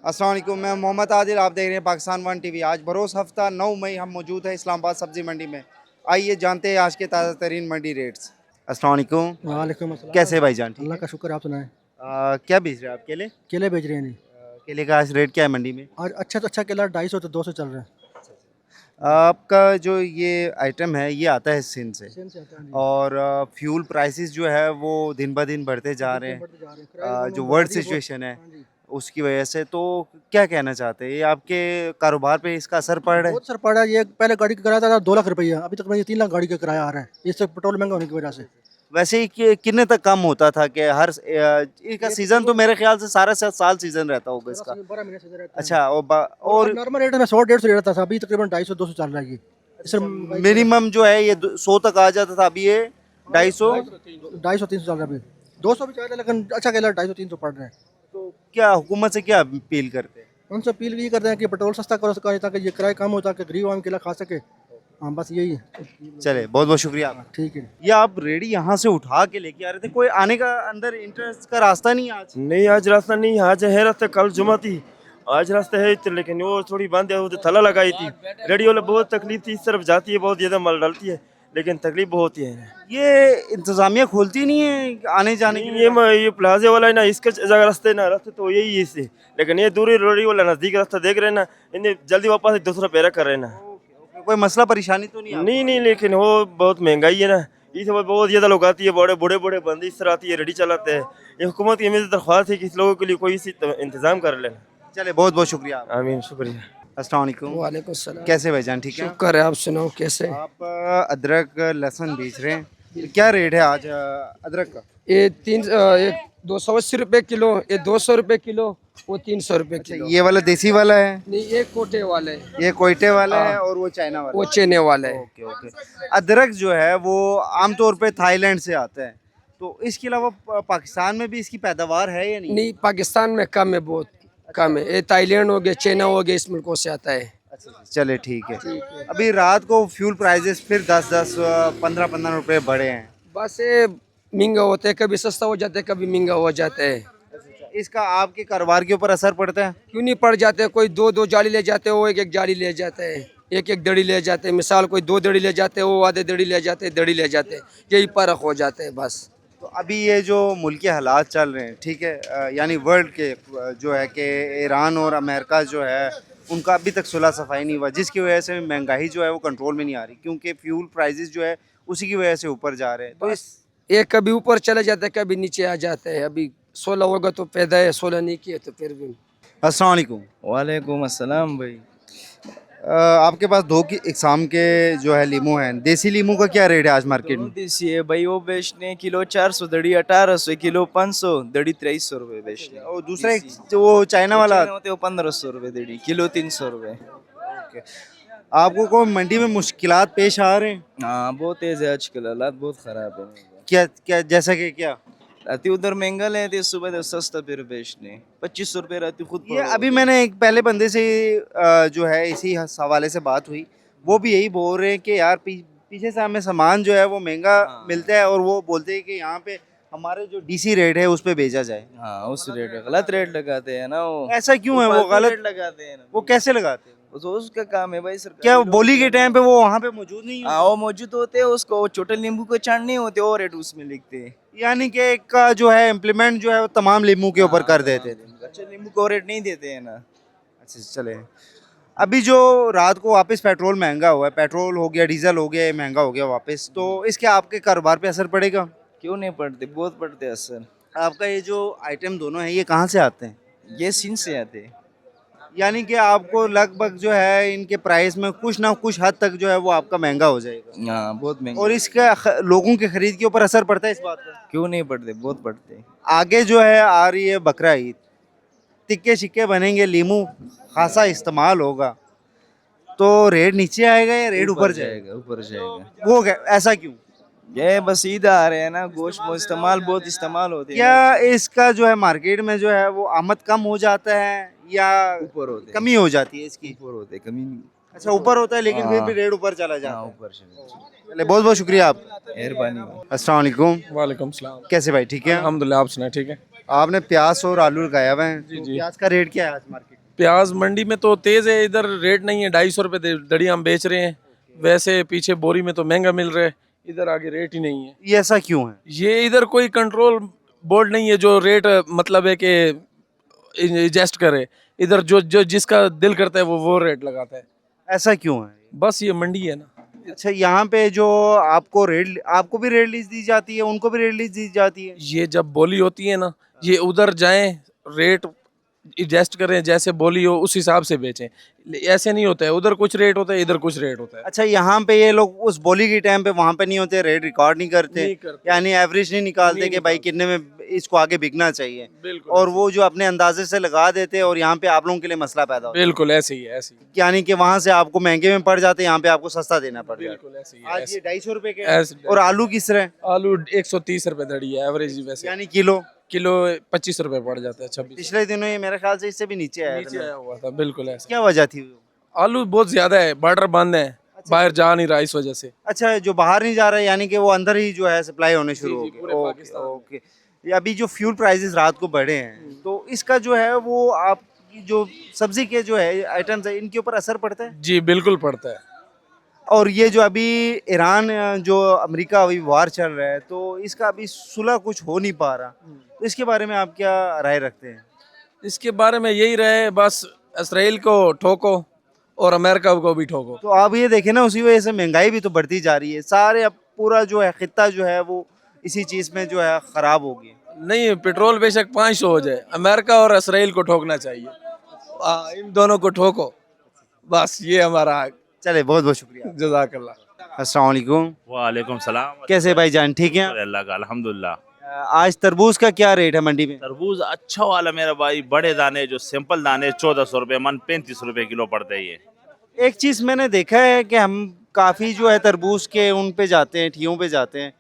अस्सलाम वालेकुम, मैं मोहम्मद आदिल, आप देख रहे हैं पाकिस्तान वन टीवी। आज बरोज़ हफ्ता 9 मई हम मौजूद हैं इस्लामाबाद सब्ज़ी मंडी में। आइए जानते हैं आज के ताज़ा तरीन मंडी रेट्स। अस्सलाम वालेकुम। वालेकुम अस्सलाम। कैसे भाईजान, ठीक अल्लाह है? का शुक्र, आप सुनाएं। क्या बेच रहे हैं आप, केले? केले बेच रहे हैं जी। केले का आज रेट क्या है मंडी में? आज अच्छा तो अच्छा केला 250 तो 200 चल रहा है। आपका जो ये आइटम है ये आता है सिंध से, सेम से आता है जी। और फ्यूल प्राइसेस जो है वो दिन ब दिन बढ़ते जा रहे हैं। बढ़ते जा रहे हैं। किराए जो दोनों वर्ल्ड बढ़ा दिए सिचुएशन है हाँ जी। उसकी वजह से, तो क्या कहना चाहते हैं, ये आपके कारोबार पे इसका असर पड़ रहा है? बहुत सर पड़ा है। ये पहले गाड़ी का किराया था 2 लाख रुपया, अभी तक मुझे 3 लाख गाड़ी का किराया आ रहा है। ये सब पेट्रोल महंगा होने की वजह से। वैसे ही कितने तक कम होता था कि हर इसका सीजन तो मेरे ख्याल से सारा साल सीजन रहता होगा इसका। 12 महीने से रहता है। अच्छा, और और नॉर्मल रेट में 100-150 रहता था, अभी तकरीबन 250 200 चल रहा है ये। मिनिमम जो है ये 100 तक आ जाता था, अभी ये 250। 250-300 चल रहा है अभी। 200 भी चल रहा है, लेकिन अच्छा केला 250-300 पड़ रहा है। तो क्या हुकूमत से क्या अपील करते हैं? उनसे अपील भी ये करते हैं कि पेट्रोल सस्ता करो सका ताकि ये किराया कम हो, ताकि गरीब आम केला खा सके। हाँ, बस यही है। चले, बहुत बहुत शुक्रिया आपका। ठीक है। ये आप रेडी यहाँ से उठा के लेके आ रहे थे, कोई आने का अंदर इंटरेस्ट का रास्ता नहीं है आज? नहीं, आज रास्ता नहीं, आज है रास्ता, कल जुमा थी, आज रास्ता है तो, लेकिन वो थोड़ी बंद है, वो तो थला लगाई थी। रेडी वाला बहुत तकलीफ थी, इस तरफ जाती है बहुत ज़्यादा माल डालती है, लेकिन तकलीफ बहुत ही है। ये इंतजामिया खोलती नहीं है आने जाने के लिए? ये प्लाजे वाला है ना, इसका जगह रास्ते तो यही है इससे, लेकिन ये दूरी रोडी वाला नज़दीक रास्ता देख रहे हैं ना, इन्हें जल्दी वापस दूसरा पैरा कर रहे हैं ना। कोई मसला परेशानी तो नहीं? नहीं, लेकिन वो बहुत महंगाई है ना, इस वक्त बहुत ज़्यादा लोग आती है, बड़े बड़े बंदे इस तरह आती है, रेडी चलाते हैं। ये हुकूमत की मेरी दरख्वास्त है कि इस लोगों के लिए कोई इंतजाम कर लेना। चले, बहुत बहुत शुक्रिया आपका। आमीन, शुक्रिया। अस्सलाम वालेकुम। वालेकुम सलाम। कैसे भाईजान, ठीक है? शुक्र है, आप सुनाओ कैसे? आप अदरक लहसुन बेच रहे हैं, क्या रेट है आज अदरक का? ये 280 रुपए किलो, ये 200 रुपए किलो, वो 300 रुपए किलो। ये वाला देसी वाला है? नहीं, ये कोटे वाले, ये कोयटे वाला है, और वो चाइना वाला वो चेने वाले है। Okay okay. अदरक जो है वो आमतौर पे थाईलैंड से आता है, तो इसके अलावा पाकिस्तान में भी इसकी पैदावार है या नहीं? नहीं, पाकिस्तान में कम है, बहुत कम है। ये थाईलैंड हो गया, चाइना हो गया, इस मुल्कों से आता है। अच्छा, चले ठीक है। अभी रात को फ्यूल प्राइसेस फिर 10-10 15-15 रुपए बढ़े हैं। बस ये महंगा होता है, कभी सस्ता हो जाता है, कभी महंगा हो जाता है। इसका आपके कारोबार के ऊपर असर पड़ता है? क्यों नहीं पड़ जाते हैं? कोई दो जाली ले जाते हैं, वो एक जाली ले जाता है, एक दड़ी ले जाते हैं। मिसाल कोई 2 दड़ी ले जाते हैं, वो आधे दड़ी ले जाते हैं, दड़ी ले जाते हैं, यही फर्क हो जाता है बस। तो अभी ये जो मुल्की हालात चल रहे हैं, ठीक है, यानी वर्ल्ड के जो है कि ईरान और अमेरिका जो है उनका अभी तक सुलह सफाई नहीं हुआ, जिसकी वजह से महंगाई जो है वो कंट्रोल में नहीं आ रही, क्योंकि फ्यूल प्राइसेस जो है उसी की वजह से ऊपर जा रहे हैं। तो इस एक कभी ऊपर चला जाता है, कभी नीचे आ जाता है। अभी 16 होगा तो पैदा है, 16 नहीं किया तो फिर भी। अस्सलाम वालेकुम। वालेकुम अस्सलाम भाई। आपके पास दो की इकसाम के जो है लीमू हैं, देसी लीमू का क्या रेट है आज मार्केट में? देसी है भाई, वो बेचने किलो 400, दड़ी 1800, किलो 500, दड़ी 2300 रुपए बेचने। और दूसरा एक जो वो चाइना वाला होते हो 1500 रुपए दड़ी, किलो 300 रुपए। आपको कोई मंडी में मुश्किलात पेश आ रहे हैं? हाँ, बहुत तेज है आजकल, हालात बहुत खराब है। क्या क्या, जैसा कि क्या? राती उधर महंगा लेते, सुबह तो सस्ता फिर बेचने 2500 रुपए राती खुद ये अभी मैंने एक पहले बंदे से जो है इसी हवाले से बात हुई, वो भी यही बोल रहे हैं कि यार पीछे से हमें सामान जो है वो महंगा मिलता है, और वो बोलते हैं कि यहाँ पे हमारे जो डीसी रेट है उस पे भेजा जाए। हाँ, उस रेट गलत रेट लगाते हैं ना वो। ऐसा क्यों है? वो गलत लगाते हैं ना, वो कैसे लगाते हैं? तो उसका काम है भाई, सरकार। क्या बोली के टाइम पे वो वहाँ पे मौजूद नहीं है? हाँ, वो मौजूद होते हैं, उसको वो छोटे नींबू को छानने होते और रेट उसमें लिखते हैं। यानी कि एक का जो है इम्प्लीमेंट जो है वो तमाम लीमू के ऊपर कर देते थे। अच्छे नींबू को रेट नहीं देते हैं ना। अच्छा, चले। अभी जो रात को वापस पेट्रोल महंगा हुआ है, पेट्रोल हो गया, डीजल हो गया, महंगा हो गया वापस, तो इसके आपके कारोबार पे असर पड़ेगा? क्यों नहीं पड़ते, बहुत पड़ते असर। आपका ये जो आइटम दोनों हैं ये कहाँ से आते हैं? ये सिंध से आते हैं। यानी कि आपको लगभग जो है इनके प्राइस में कुछ ना कुछ हद तक जो है वो आपका महंगा हो जाएगा। हाँ, बहुत महंगा। और इसका लोगों के खरीद के ऊपर असर पड़ता है इस बात का? क्यों नहीं पड़ते, बहुत पड़ते। आगे जो है आ रही है बकरा ईद, टिक्के शिक्के बनेंगे, लीमू खासा इस्तेमाल होगा, तो रेट नीचे आएगा या रेट ऊपर जाएगा? ऊपर जाएगा। वो ऐसा क्यों? ये बस ईद आ रहे हैं ना, गोश्त इस्तेमाल बहुत इस्तेमाल होते हैं। क्या इसका जो है मार्केट में जो है वो आमद कम हो जाता है या ऊपर होते हैं। कमी हो जाती है इसकी? ऊपर होते, कमी नहीं। अच्छा, ऊपर होता है, लेकिन फिर भी हाँ। रेट ऊपर चला जाता हाँ, है। ऊपर चले। चले, बहुत बहुत शुक्रिया आप। मेहरबानी। अस्सलाम वालेकुम। वालेकुम सलाम। कैसे भाई, ठीक है? अल्हम्दुलिल्लाह, आप सुनाए ठीक है? आपने प्याज और आलू लगाया हुआ है, तो जी। प्याज का रेट क्या है आज मार्केट में? प्याज मंडी में तो तेज है, इधर रेट नहीं है, 250 रुपये दड़ी हम बेच रहे हैं। वैसे पीछे बोरी में तो महंगा मिल रहा है, इधर आगे रेट ही नहीं है। ये ऐसा क्यों है? ये इधर कोई कंट्रोल बोर्ड नहीं है जो रेट मतलब है कि एडजस्ट करे। इधर जो जो जिसका दिल करता है वो रेट लगाता है। ऐसा क्यों है? बस ये मंडी है ना। अच्छा, यहाँ पे जो आपको रेट, आपको भी रेट लीज दी जाती है, उनको भी रेट लीज दी जाती है? ये जब बोली होती है ना, ये उधर जाएं, रेट एडजस्ट करें, जैसे बोली हो उस हिसाब से बेचें। ऐसे नहीं होता है, उधर कुछ रेट होता है, इधर कुछ रेट होता है। अच्छा, यहाँ पे ये लोग उस बोली के टाइम पे वहाँ पे नहीं होते, रेट रिकॉर्ड नहीं करते, नहीं करते। यानी एवरेज नहीं निकालते नहीं कि भाई कितने में इसको आगे बिकना चाहिए, बिल्कुल और वो जो अपने अंदाजे से लगा देते हैं, और यहाँ पे आप लोगों के लिए मसला पैदा होता बिल्कुल ऐसे ही है, ऐसे ही है, यानी कि वहाँ से आपको महंगे में पड़ जाते हैं, यहाँ पे आपको सस्ता देना पड़ जाता बिल्कुल ऐसे ही है। है, आज ऐसे ये 250 रुपए के ऐसे- और आलू किस तरह? आलू 130 रुपए दड़ी है एवरेज, वैसे यानी किलो किलो 25 रुपए पड़ जाता है, 26 पिछले दिनों ये मेरे ख्याल से इससे भी नीचे आया नीचे था। आया हुआ था। बिल्कुल ऐसे क्या वजह थी? आलू बहुत ज्यादा है, बॉर्डर बंद है, बाहर जा नहीं रहा इस वजह से। अच्छा, जो बाहर नहीं जा रहा है, यानी कि वो अंदर ही जो है सप्लाई होने शुरू हो जी, गई। पूरे ओके पाकिस्तान में। ओके। ये अभी जो फ्यूल प्राइसेस रात को बढ़े हैं, तो इसका जो है वो आपकी जो सब्जी के जो है आइटम्स है, इनके ऊपर असर पड़ता है? जी बिल्कुल पड़ता है। और ये जो अभी ईरान जो अमेरिका अभी वार चल रहा है, तो इसका अभी सुलह कुछ हो नहीं पा रहा, तो इसके बारे में आप क्या राय रखते हैं? इसके बारे में यही रहे, बस इसराइल को ठोको और अमेरिका को भी ठोको। तो आप ये देखें ना, उसी वजह से महंगाई भी तो बढ़ती जा रही है, सारे अब पूरा जो है खित्ता जो है वो इसी चीज़ में जो है ख़राब हो गया। नहीं, पेट्रोल बेशक 500 हो जाए, अमेरिका और इसराइल को ठोकना चाहिए। इन दोनों को ठोको, बस ये हमारा चले, बहुत बहुत शुक्रिया। जज़ाकल्लाह। अस्सलाम वालेकुम। वालेकुम सलाम। कैसे भाईजान, ठीक हैं? अल्लाह का अल्हम्दुलिल्लाह। आज तरबूज का क्या रेट है मंडी में? तरबूज अच्छा वाला मेरा भाई, बड़े दाने जो सिंपल दाने 1400 रुपये मन, 35 रुपये किलो पड़ते हैं ये। एक चीज़ मैंने देखा है कि हम काफ़ी जो है तरबूज के उन पे जाते हैं, ठियों पे जाते हैं,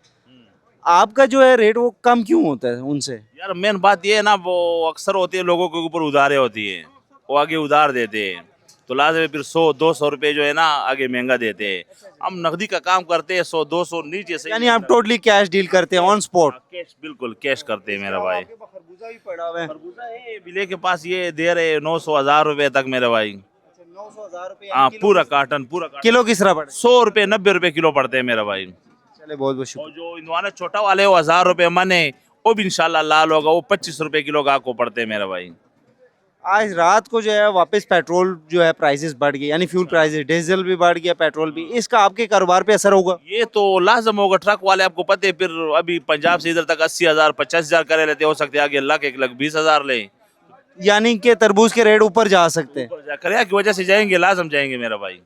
आपका जो है रेट वो कम क्यों होता है उनसे? यार मेन बात ये है ना, वो अक्सर होती है लोगों के ऊपर उधारे होती है, वो आगे उधार देते हैं, तो लाजमी फिर 100-200 रुपये जो है ना आगे महंगा देते हैं। हम नकदी का काम करते हैं, 100-200 नीचे से, यानी आप टोटली कैश डील करते हैं, ऑन स्पॉट? कैश, बिल्कुल कैश करते हैं मेरा भाई। खरबूजा भी पड़ा हुआ है। खरबूजा है बिले के पास, ये दे रहे 900-1000 रुपये तक मेरा भाई। 900,000 रुपये हाँ, पूरा कार्टन किलो किस तरह पड़ा? 100 रुपये 90 रुपये किलो पड़ते हैं मेरा भाई। चले, बहुत बहुत और शुक्रिया। जो इंदवाना छोटा वाले वो 1000 रुपये मन है, वो भी इंशाल्लाह लाल होगा, वो 25 रुपये किलो का आपको पड़ते हैं मेरा भाई। आज रात को जो है वापस पेट्रोल जो है प्राइसेस बढ़ गए, यानी फ्यूल प्राइसेस, डीजल भी बढ़ गया, पेट्रोल भी, इसका आपके कारोबार पे असर होगा? ये तो लाजम होगा, ट्रक वाले आपको पता है, फिर अभी पंजाब से इधर तक 80,000 50,000 करे लेते, हो सकते हैं आगे लाख 1,20,000 ले, यानी कि तरबूज के रेट ऊपर जा सकते हैं। करिया की वजह से जाएंगे, लाजम जाएंगे मेरा भाई।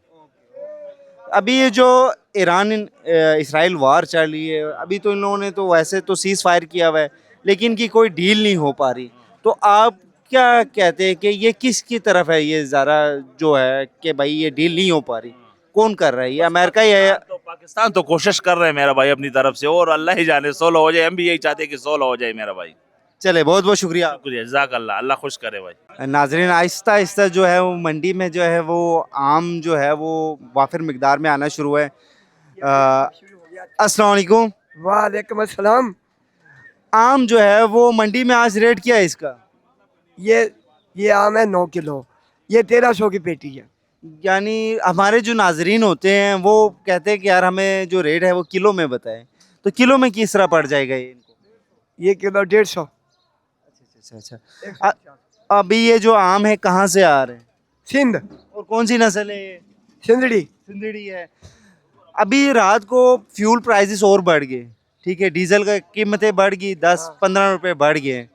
अभी ये जो ईरान इसराइल वार चल रही है, अभी तो इन लोगों ने तो वैसे तो सीज फायर किया हुआ है, लेकिन की कोई डील नहीं हो पा रही, तो आप क्या कहते हैं कि ये किसकी तरफ है, ये ज़रा जो है कि भाई ये डील नहीं हो पा रही, कौन कर रहा है, ये अमेरिका ही है? तो पाकिस्तान तो कोशिश कर रहे हैं मेरा भाई अपनी तरफ से, और अल्लाह ही जाने 16 हो जाए, हम भी यही चाहते हैं कि 16 हो जाए मेरा भाई। चले, बहुत बहुत शुक्रिया। शुक्रिया, जज़ाकल्लाह, अल्लाह खुश करे भाई। नाजरीन, आहिस्ता आहिस्ता जो है वो मंडी में जो है वो आम जो है वो वाफिर मिकदार में आना शुरू है। अस्सलाम वालेकुम। वालेकुम अस्सलाम। आम जो है वो मंडी में आज रेट क्या है इसका? ये आम है 9 किलो, ये 1300 की पेटी है। यानी हमारे जो नाजरीन होते हैं वो कहते हैं कि यार हमें जो रेट है वो किलो में बताएं, तो किलो में किस तरह पड़ जाएगा ये इनको? ये किलो 150। अच्छा। अभी ये जो आम है कहाँ से आ रहे हैं सिंध, और कौन सी नस्ल है ये? सिंधड़ी। सिंधड़ी है। अभी रात को फ्यूल प्राइसेस और बढ़ गए, ठीक है, डीजल का कीमतें बढ़ गई, 10-15 रुपए बढ़ गए,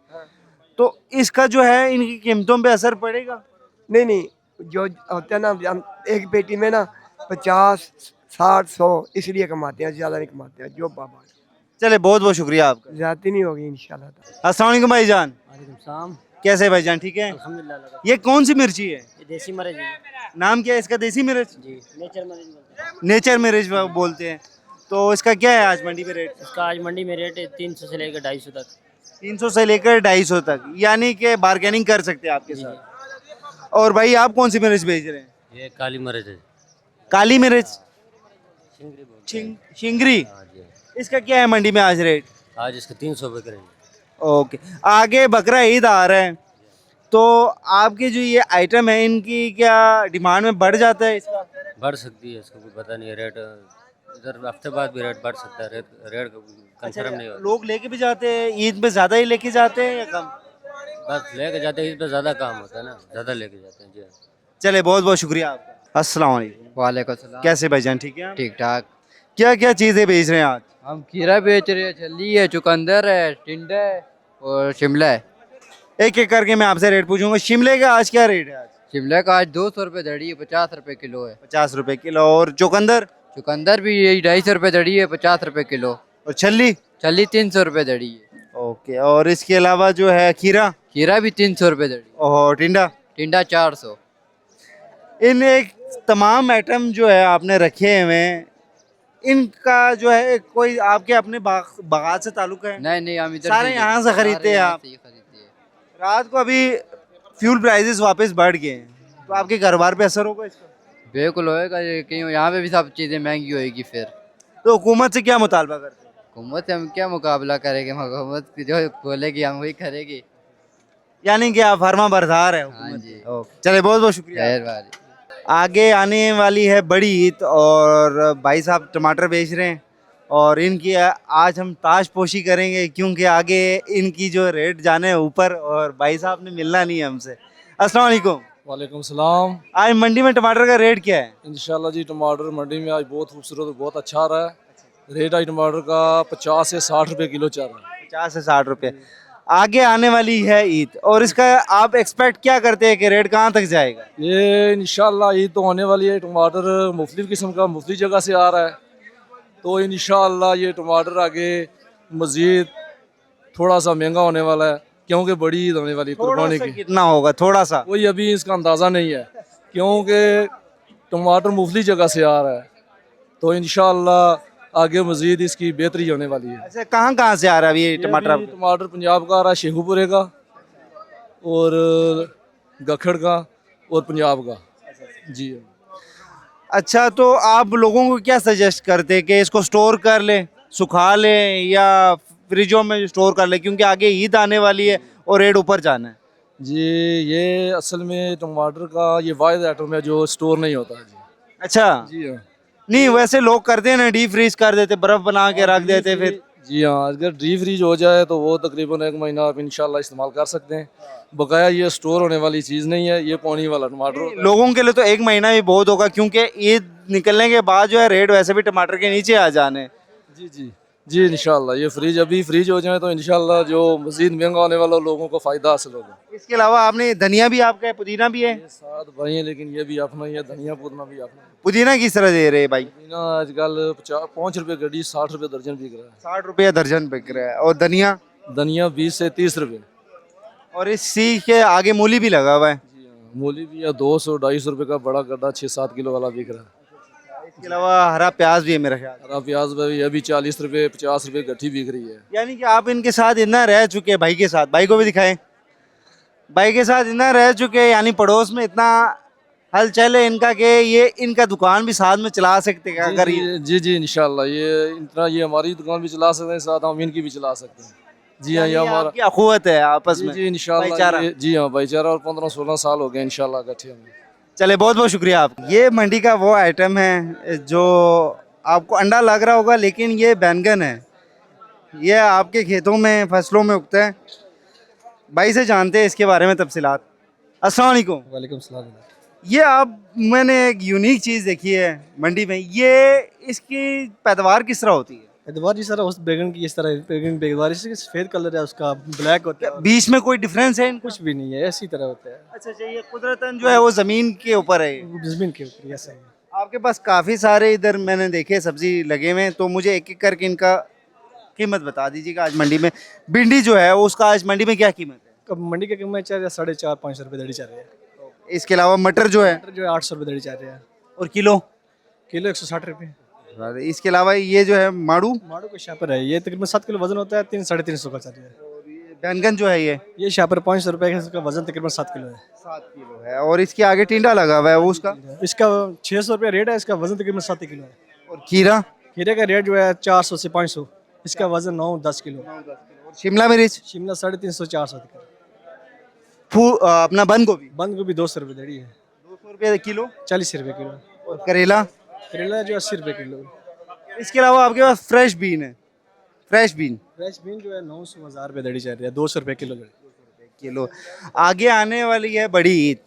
तो इसका जो है इनकी कीमतों पे असर पड़ेगा? नहीं, जो होता है ना, हम एक पेटी में ना 50, 60, 100 इसलिए कमाते हैं, ज़्यादा नहीं कमाते हैं। जो बाबा, चले, बहुत बहुत शुक्रिया आपका। ज़्यादा नहीं होगी इंशाल्लाह। अस्सलाम वालेकुम भाईजान। वालेकुम। कैसे भाईजान, ठीक है? अल्हम्दुलिल्लाह। ये कौन सी मिर्ची है? ये देसी मरच है नाम क्या है इसका? देसी मिर्च? जी, नेचर मरच बोलते हैं। नेचर मिर्च बोलते हैं। तो इसका क्या है आज मंडी में रेट? इसका आज मंडी में रेट है 300 से लेकर 250 तक। 300 से लेकर 250 तक, यानी कि बार्गेनिंग कर सकते हैं आपके साथ। और भाई आप कौन सी मिर्च बेच रहे हैं? ये काली मरच है, काली मिर्च, शिंगरी बोलते शिंगरी, हैं। हाँ जी, इसका क्या है मंडी में आज रेट? आज इसका 300 रुपये करेंगे। ओके, आगे बकरा ईद आ रहा है, तो आपके जो ये आइटम है इनकी क्या डिमांड में बढ़ जाता है इसका? बढ़ सकती है, इसको कुछ पता नहीं है। रेट इधर हफ्ते बाद भी रेट बढ़ सकता है। रेट रेट कंफर्म नहीं होता। लोग लेके भी जाते हैं ईद में, ज़्यादा ही लेके जाते हैं या कम? बस लेके जाते हैं, इस पे ज़्यादा काम होता है ना, ज़्यादा लेके जाते हैं जी। चले, बहुत बहुत शुक्रिया आपका। अस्सलाम वालेकुम। वालेकुम सलाम। कैसे भाईजान, ठीक है? ठीक ठाक। क्या क्या चीज़ें बेच रहे हैं आज? हम खीरा बेच रहे हैं, छल्ली है, चुकंदर है, टिंडा है और शिमला है। एक एक करके मैं आपसे रेट पूछूंगा। शिमले का आज क्या रेट है? आज शिमला का आज 200 रुपये दड़ी है, 50 रुपये किलो है। 50 रुपए किलो। और चुकंदर? चुकंदर भी यही 250 रुपये दड़ी है, 50 रुपये किलो। और छल्ली? छल्ली 300 रुपये दड़ी है। ओके, और इसके अलावा जो है खीरा? खीरा भी 300 रुपये दड़ी। और टिंडा? टिंडा 400। इन एक तमाम आइटम जो है आपने रखे हुए हैं, इनका जो है कोई आपके अपने बागात से ताल्लुक है? नहीं नहीं, हम इधर सारे यहाँ से खरीदते हैं आप? रात को अभी फ्यूल प्राइसेस वापस बढ़ गए हैं, तो आपके कारोबार पे असर होगा इसका? बिल्कुल होएगा, कहीं यहाँ पे भी सब चीज़ें महंगी होएगी फिर। तो हुकूमत से क्या मुतालबा करते हैं? हुकूमत से हम क्या मुकाबला करेंगे, हुकूमत जो बोलेगी हम वही करेंगे। यानी कि आप फरमा बरदार है हाँ हुकूमत जी। के। ओके, चले, बहुत बहुत शुक्रिया। मेहरबानी। आगे आने वाली है बड़ी ईद और भाई साहब टमाटर बेच रहे हैं, और इनकी आज हम ताजपोशी करेंगे, क्योंकि आगे इनकी जो रेट जाने हैं ऊपर, और भाई साहब ने मिलना नहीं है हमसे। अस्सलाम वालेकुम। वालेकुम सलाम। आज मंडी में टमाटर का रेट क्या है? इंशाल्लाह जी टमाटर मंडी में आज बहुत खूबसूरत, बहुत अच्छा आ रहा है। रेट आज टमाटर का 50 से 60 रुपए किलो चल रहा है। 50 से 60 रुपये। आगे आने वाली है ईद, और इसका आप एक्सपेक्ट क्या करते हैं कि रेट कहाँ तक जाएगा? ये इंशाल्लाह ईद तो होने वाली है। टमाटर मुख्तलिफ किस्म का मुख्तलिफ जगह से आ रहा है, तो इंशाल्लाह ये टमाटर आगे मज़ीद थोड़ा सा महंगा होने वाला है, क्योंकि बड़ी ईद होने वाली है थोड़ा कुर्बानी सा की। कितना होगा? थोड़ा सा कोई अभी इसका अंदाज़ा नहीं है, क्योंकि टमाटर मुख्तलिफ जगह से आ रहा है, तो इंशाल्लाह आगे मज़ीद इसकी बेहतरी होने वाली है। अच्छा, कहाँ कहाँ से आ रहा है अभी ये टमाटर? अभी टमाटर पंजाब का आ रहा है, शेखुपुरे का और गखड़ का और पंजाब का। जी अच्छा, तो आप लोगों को क्या सजेस्ट करते हैं कि इसको स्टोर कर लें, सुखा लें, या फ्रिजों में स्टोर कर लें, क्योंकि आगे ईद आने वाली है और रेट ऊपर जाना है? जी, ये असल में टमाटर का ये वाहिद आइटम है जो स्टोर नहीं होता है जी। अच्छा, जी हाँ। नहीं वैसे लोग करते हैं ना, डीप फ्रीज कर देते, बर्फ बना के रख देते फिर। जी हाँ, अगर डीप फ्रीज हो जाए तो वो तकरीबन 1 महीना आप इंशाल्लाह इस्तेमाल कर सकते हैं। बकाया ये स्टोर होने वाली चीज़ नहीं है, ये पानी वाला टमाटर होता है। लोगों के लिए तो 1 महीना भी बहुत होगा, क्योंकि ईद निकलने के बाद जो है रेट वैसे भी टमाटर के नीचे आ जाने हैं। जी जी जी, इंशाल्लाह ये फ्रीज अभी फ्रीज हो जाए तो इंशाल्लाह जो मज़ीद महंगा होने वाला लोगों को फ़ायदा हासिल होगा। इसके अलावा आपने धनिया भी आपका है, पुदीना भी है? ये साथ भाई हैं, लेकिन ये भी अपना ही है, धनिया पुदीना भी अपना है। पुदीना किस तरह दे रहे हैं भाई? पुदीना आजकल 5 रुपये गड्डी, 60 रुपये दर्जन बिक रहा है। 60 रुपये दर्जन बिक रहा है। और धनिया? धनिया 20 से 30 रुपये। और इसी के आगे मूली भी लगा हुआ है। जी हाँ, मूली भी है 200-250 रुपये का बड़ा गड्ढा, 6-7 किलो वाला बिक रहा है। इसके अलावा हरा प्याज भी है मेरा ख्याल। हरा प्याज भी अभी 40 रुपये 50 रुपये गट्ठी बिक रही है। यानी कि आप इनके साथ इतना रह चुके हैं, भाई के साथ, भाई को भी दिखाएं, भाई के साथ इतना रह चुके हैं, यानी पड़ोस में इतना हलचल है इनका कि ये इनका दुकान भी साथ में चला सकते हैं अगर ये। जी जी इंशाल्लाह ये इतना ये हमारी दुकान भी चला सकते हैं, साथ हम इनकी भी चला सकते हैं। जी हाँ, ये यानी हमारा आपकी अखुवत है आपस में। जी इंशाल्लाह भाईचारा। जी हाँ, भाईचारा। और 15-16 साल हो गए इंशाल्लाह इकट्ठे हमें। चले, बहुत बहुत शुक्रिया आप। ये मंडी का वो आइटम है जो आपको अंडा लग रहा होगा, लेकिन ये बैंगन है। ये आपके खेतों में, फसलों में उगता है। भाई से जानते हैं इसके बारे में तफसीलात। अस्सलाम वालेकुम। वालेकुम सलाम। ये आप, मैंने एक यूनिक चीज़ देखी है मंडी में, ये इसकी पैदावार किस तरह होती है? पैदावार जिस तरह उस बैगन की इस तरह बैगन पैदावार इसके सफ़ेद कलर है उसका, ब्लैक होता है। बीच में कोई डिफरेंस है इनका? कुछ भी नहीं है, ऐसी तरह होता है। अच्छा अच्छा, ये कुदरतन जो है वो ज़मीन के ऊपर है। जमीन के ऊपर ऐसा है। आपके पास काफ़ी सारे इधर मैंने देखे सब्जी लगे हुए हैं, तो मुझे एक एक करके इनका कीमत बता दीजिएगा। आज मंडी में भिंडी जो है उसका आज मंडी में क्या कीमत है? कब मंडी की कीमत चल रहा है 450-500 रुपये दड़ी चल रही है। इसके अलावा मटर जो है? टमाटर जो है 800 रुपये दड़ी चल रही है। और किलो? किलो 160 रुपये। इसके अलावा ये जो है माड़ू? माड़ू का शापर है, ये तकरीबन 7 किलो वजन होता है, 300-350 का चल रहा है। बैंगन जो है ये शापर 500 रुपये का, इसका वजन तकरीबन 7 किलो है। 7 किलो है। और इसके आगे टिंडा लगा हुआ है, वो उसका? इसका 600 रुपये रेट है, इसका वजन तकरीबन 7 किलो है। और खीरा? खीरे का रेट जो है 400 से 500, इसका वजन 9-10 किलो। शिमला मिर्च, शिमला 350-400 तक है। अपना बंद गोभी बंद गोभी 200 रुपये दड़ी है, 200 रुपये किलो, 40 रुपये किलो। और करेला। करेला जो 80 रुपये किलो। इसके अलावा आपके पास फ्रेश बीन है, फ्रेश बीन फ्रेश बीन जो है 900-1000 रुपये दड़ी चल रही है, 200 रुपये किलो दड़ी। किलो। आगे आने वाली है बड़ी ईद,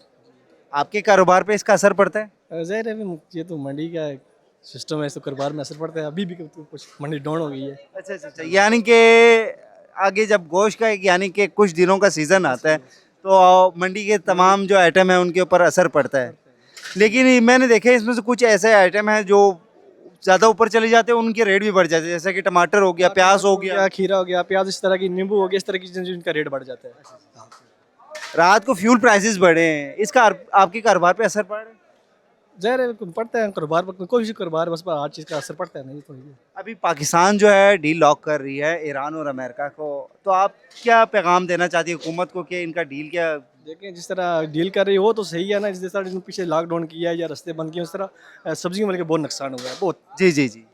आपके कारोबार पे इसका असर पड़ता है? ज़ाहिर है ये तो मंडी का सिस्टम है, इसको कारोबार में असर पड़ता है। अभी भी तो कुछ मंडी डाउन हो गई है। अच्छा, यानी कि आगे जब गोश्त का यानी कि कुछ दिनों का सीज़न आता है तो मंडी के तमाम जो आइटम है उनके ऊपर असर पड़ता है। लेकिन मैंने देखे इसमें से कुछ ऐसे आइटम हैं जो ज़्यादा ऊपर चले जाते हैं, उनके रेट भी बढ़ जाते हैं, जैसे कि टमाटर हो गया, प्याज हो गया, खीरा हो गया, प्याज इस तरह की, नींबू हो गया, इस तरह की चीज़ें जिनका रेट बढ़ जाता है। रात को फ्यूल प्राइसेस बढ़े हैं, इसका आपके कारोबार पे असर पड़ रहा है? ज़ाहिर है पड़ता है, कारोबार पर कोई भी कारोबार बस पर हर चीज़ का असर पड़ता है। नहीं तो ये अभी पाकिस्तान जो है डील लॉक कर रही है ईरान और अमेरिका को, तो आप क्या पैगाम देना चाहती है हुकूमत को कि इनका डील क्या? देखें, जिस तरह डील कर रही हो तो सही है ना, जिस तरह जिसने पीछे लॉकडाउन किया है या रास्ते बंद किए, उस तरह सब्जियों में बहुत नुकसान हुआ है, बहुत जी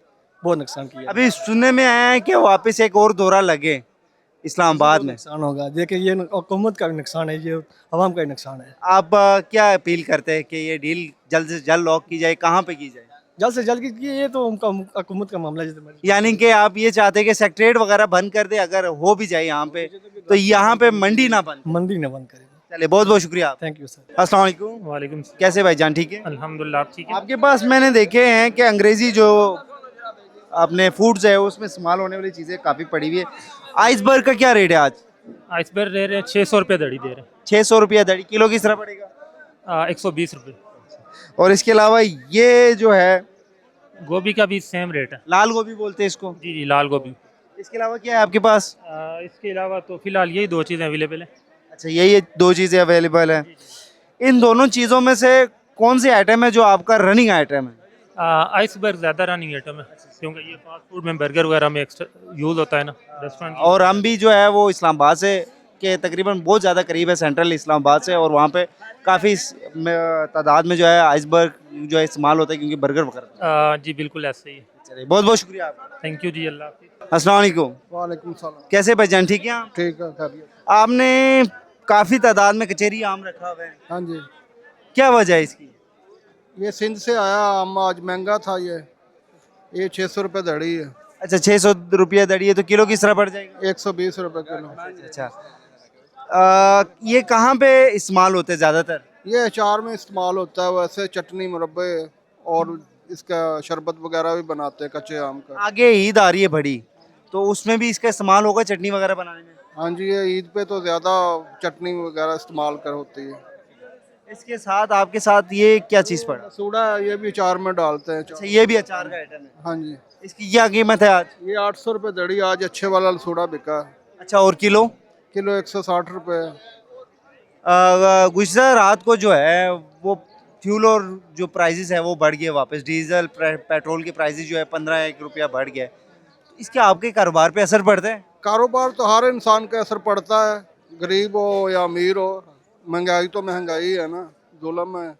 बहुत नुकसान किया है। अभी सुनने में आया है कि वापस एक और दौरा लगे इस्लामाबाद में। नुकसान होगा। देखिए, ये हुकूमत का भी नुकसान है, ये आवाम का भी नुकसान है। आप क्या अपील करते हैं कि ये डील जल्द से जल्द लॉक की जाए, कहाँ पे की जाए? जल्द से जल्द की, ये तो उनका हुकूमत का मामला है। यानी कि आप ये चाहते हैं कि सेक्रेटरीट वगैरह बंद कर दे, अगर हो भी जाए यहाँ पे तो यहाँ पे मंडी ना बंद? मंडी न बंद करें। चलिए, बहुत बहुत शुक्रिया। Thank you sir. अस्सलाम वालेकुम। वालेकुम। कैसे भाईजान, ठीक है? अल्हम्दुलिल्लाह, आप ठीक है? आपके पास मैंने देखे हैं कि अंग्रेजी जो अपने फूड्स है उसमें इस्तेमाल होने वाली चीज़ें काफ़ी पड़ी हुई है। आइसबर्ग का क्या रेट है आज? आइसबर्ग दे रहे हैं 600 रुपये दड़ी दे रहे हैं। 600 रुपया दड़ी, किलो किस तरह पड़ेगा? 120 रुपये। और इसके अलावा ये जो है गोभी का भी सेम रेट है। लाल गोभी बोलते हैं इसको। जी, लाल गोभी। इसके अलावा क्या है आपके पास? इसके अलावा तो फिलहाल यही 2 चीज़ें अवेलेबल हैं। अच्छा, यही 2 चीज़ें अवेलेबल है। इन दोनों चीज़ों में से कौन सी आइटम है जो आपका रनिंग आइटम है? आइसबर्ग ज़्यादा रनिंग आइटम है, क्योंकि ये फास्ट फूड में बर्गर वगैरह में एक्स्ट्रा यूज़ होता है ना, रेस्टोरेंट। और हम भी जो है वो इस्लामाबाद से के तकरीबन बहुत ज़्यादा करीब है, सेंट्रल इस्लामाबाद से, और वहाँ पे काफ़ी तादाद में जो है आइसबर्ग जो है इस्तेमाल होता है, क्योंकि बर्गर वगैरह। जी बिल्कुल ऐसे ही है। चलिए, बहुत बहुत शुक्रिया आपका। थैंक यू जी, अल्लाह हाफिज़। अस्सलाम वालेकुम। वालेकुम सलाम। कैसे भाईजान, ठीक है? ठीक है, खैरियत। आपने काफ़ी तादाद में कचेरी आम रखा हुआ है, हाँ जी, क्या वजह है इसकी? ये सिंध से आया आम, आज महंगा था। ये 600 रुपये दड़ी है। अच्छा, 600 रुपया दड़ी है, तो किलो किस तरह पड़ जाएगा? 120 रुपये किलो। अच्छा, ये कहाँ पे इस्तेमाल होते हैं ज़्यादातर? ये अचार में इस्तेमाल होता है, वैसे चटनी, मुरब्बे और इसका शरबत वगैरह भी बनाते हैं कच्चे आम का। आगे ईद आ रही है बड़ी, तो उसमें भी इसका इस्तेमाल होगा चटनी वगैरह बनाने में? हाँ जी, ये ईद पे तो ज़्यादा चटनी वगैरह इस्तेमाल कर होती है। इसके साथ आपके साथ ये क्या चीज़ पड़ा? सूड़ा है, ये भी अचार में डालते हैं। अच्छा, ये भी अचार का आइटम है। हाँ जी, इसकी क्या कीमत है आज? ये 800 रुपये दड़ी आज अच्छे वाला सूड़ा बिका है। अच्छा, और किलो? किलो 160 रुपये। गुज़श्ता रात को जो है वो फ्यूल और जो प्राइसेस है वो बढ़ गए वापस, डीजल पेट्रोल के प्राइसेस जो है 15 रुपया बढ़ गया। इसके आपके कारोबार पे असर पड़ता है? कारोबार तो हर इंसान का असर पड़ता है, गरीब हो या अमीर हो। महंगाई तो महंगाई है ना, जुल्म है।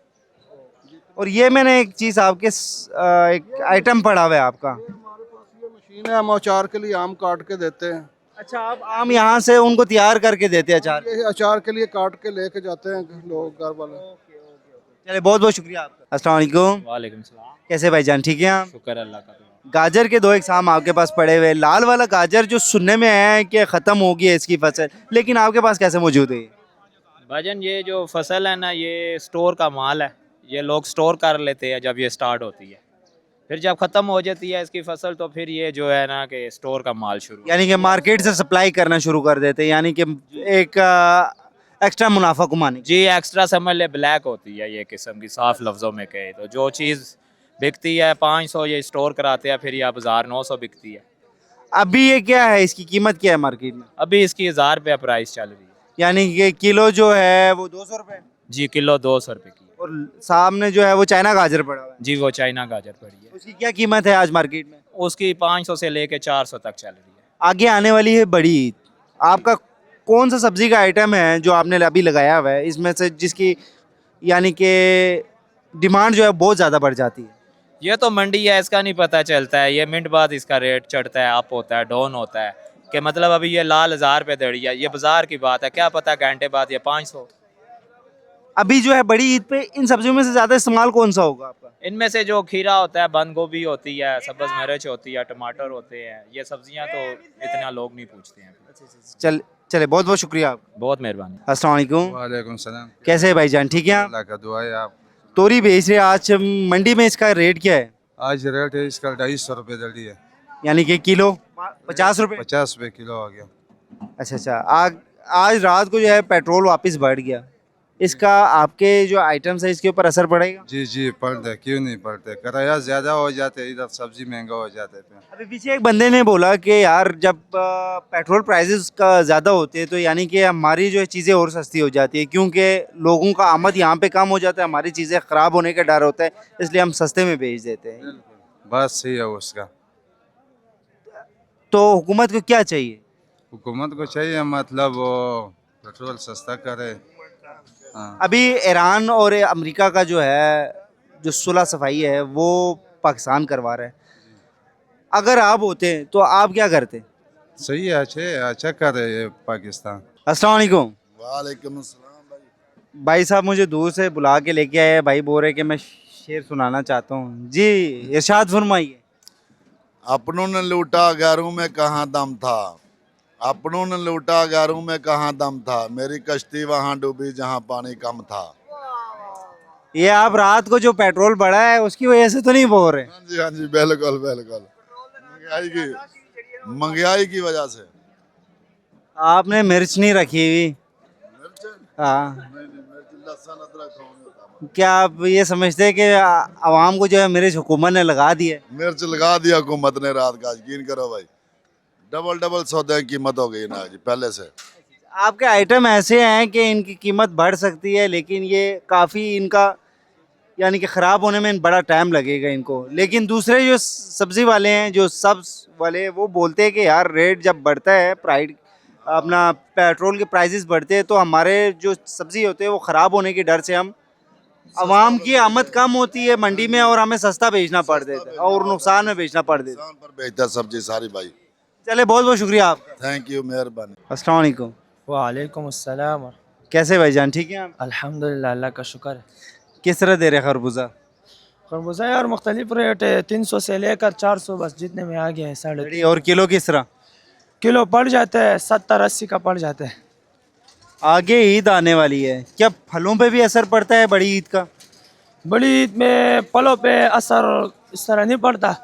और ये मैंने एक चीज़ आपके एक आइटम पड़ा हुआ है आपका। हमारे पास ये मशीन है, हम अचार के लिए आम काट के देते हैं। अच्छा, आप आम यहाँ से उनको तैयार करके देते हैं अचार? ये अचार के लिए काट के लेके जाते हैं लोग, घर वाले। चलिए, बहुत बहुत शुक्रिया आपका। अस्सलाम वालेकुम। वालेकुम सलाम। कैसे भाईजान, ठीक है आप? शुक्र अल्लाह का। गाजर के 2 इकसाम आपके पास पड़े हुए, लाल वाला गाजर जो सुनने में आया है कि ख़त्म हो गई है इसकी फसल, लेकिन आपके पास कैसे मौजूद है? भाईजान, ये जो फसल है ना, ये स्टोर का माल है। ये लोग स्टोर कर लेते हैं जब ये स्टार्ट होती है, फिर जब ख़त्म हो जाती है इसकी फसल तो फिर ये जो है ना कि स्टोर का माल शुरू, यानी कि मार्केट से सप्लाई करना शुरू कर देते हैं, यानी कि एक एक्स्ट्रा मुनाफा कमाने की। जी एक्स्ट्रा समझ ले, ब्लैक होती है ये किस्म की, साफ लफ्ज़ों में कहे तो जो चीज़ बिकती है 500 ये स्टोर कराते हैं, फिर ये बाजार 900 बिकती है। अभी ये क्या है, इसकी कीमत क्या है मार्केट में? अभी इसकी 1000 रुपये प्राइस चल रही है। यानी कि किलो जो है वो 200 रुपये, जी किलो 200 रुपये की। और सामने जो है वो चाइना गाजर पड़ा हुआ है, जी वो चाइना गाजर पड़ी है, उसकी क्या कीमत है आज मार्केट में? उसकी 500 से लेके 400 तक चल रही है। आगे आने वाली है बड़ी ईद, आपका कौन सा सब्जी का आइटम है जो आपने अभी लगाया हुआ है इसमें से जिसकी यानी कि डिमांड जो है बहुत ज़्यादा बढ़ जाती है? ये तो मंडी है, इसका नहीं पता चलता है। ये मिनट बाद इसका रेट चढ़ता है, अप होता है, डाउन होता है। कि मतलब अभी ये लाल 1000 रुपये दड़ी है, ये बाजार की बात है, क्या पता घंटे बाद ये 500। अभी जो है बड़ी ईद पे इन सब्जियों में से ज़्यादा इस्तेमाल कौन सा होगा आपका? इनमें से जो खीरा होता है, बंद गोभी होती है, सब्ज़ मिर्च होती है, टमाटर होते हैं, ये सब्जियां तो इतना लोग नहीं पूछते हैं। चले बहुत बहुत शुक्रिया आपका। बहुत मेहरबानी। अस्सलाम वालेकुम। वालेकुम सलाम। कैसे है भाईजान, ठीक है आप? अल्लाह का दुआ है। आप तोरी बेच रहे हैं, आज मंडी में इसका रेट क्या है? आज रेट है इसका 250 रुपये दड़ी है, यानी कि किलो 50 रुपये। 50 रुपये किलो आ गया। अच्छा, आज रात को जो है पेट्रोल वापस बढ़ गया, इसका आपके जो आइटम्स है इसके ऊपर असर पड़ेगा? जी जी पड़ते, क्यों नहीं पड़ते, किराया ज़्यादा हो जाते, इधर सब्जी महंगा हो जाते थे। अभी पीछे एक बंदे ने बोला कि यार जब पेट्रोल प्राइसेस का ज़्यादा होते हैं तो यानी कि हमारी जो है चीज़ें और सस्ती हो जाती है, क्योंकि लोगों का आमद यहाँ पे कम हो जाता है, हमारी चीज़ें ख़राब होने का डर होता है, इसलिए हम सस्ते में बेच देते हैं। बात सही है उसका। तो हुकूमत को क्या चाहिए? हुकूमत को चाहिए मतलब वो पेट्रोल सस्ता करे। हाँ। अभी ईरान और अमेरिका का जो है जो सुलह सफाई है वो पाकिस्तान करवा रहा है, अगर आप होते तो आप क्या करते? सही है, अच्छा कर रहे ये पाकिस्तान। अस्सलाम वालेकुम। वालेकुम अस्सलाम भाई। भाई साहब मुझे दूर से बुला के लेके आए हैं, भाई बोल रहे कि मैं शेर सुनाना चाहता हूँ जी, इरशाद फरमाइए। अपनों ने लूटा गैरों में कहाँ दम था, अपनों ने लूटा गैरों में कहाँ दम था, मेरी कश्ती वहाँ डूबी जहाँ पानी कम था। ये आप रात को जो पेट्रोल बढ़ा है उसकी वजह से तो नहीं बोल रहे? हाँ जी बिल्कुल बिल्कुल, महंगाई की वजह से। आपने मिर्च नहीं रखी हुई? हाँ, लहसुन अदरक खाऊंगा। क्या आप ये समझते हैं कि आवाम को जो है मिर्च हुकूमत ने लगा दी है? मिर्च लगा दिया हुकूमत ने रात का, यकीन करो भाई, डबल सौदे की कीमत हो गई ना जी पहले से। आपके आइटम ऐसे हैं कि इनकी कीमत बढ़ सकती है, लेकिन ये काफ़ी इनका यानी कि ख़राब होने में बड़ा टाइम लगेगा इनको, लेकिन दूसरे जो सब्ज़ी वाले हैं, जो सब्ज़ वाले, वो बोलते हैं कि यार रेट जब बढ़ता है, प्राइस अपना पेट्रोल के प्राइसेस बढ़ते हैं तो हमारे जो सब्ज़ी होते हैं वो ख़राब होने के डर से हम आवाम की आमद कम होती है मंडी में और हमें सस्ता बेचना पड़ देता है और नुकसान में बेचना पड़ देता है। नुकसान पर बेचता सब्जी सारी भाई। चले बहुत बहुत शुक्रिया आपका। थैंक यू, मेहरबानी। अस्सलाम वालेकुम। वालेकुम अस्सलाम। कैसे भाईजान, ठीक है आप? अल्हम्दुलिल्लाह, अल्लाह का शुक्र है। किस तरह दे रहे खरबूजा? खरबूजा यार मुख्तलिफ रेट है, 300 से लेकर 400, बस जितने में आ गया है 3.5। और किलो किस तरह? किलो पड़ जाता है 70-80 का पड़ जाता है। आगे ईद आने वाली है, क्या फलों पे भी असर पड़ता है बड़ी ईद का? बड़ी ईद में फलों पे असर इस तरह नहीं पड़ता,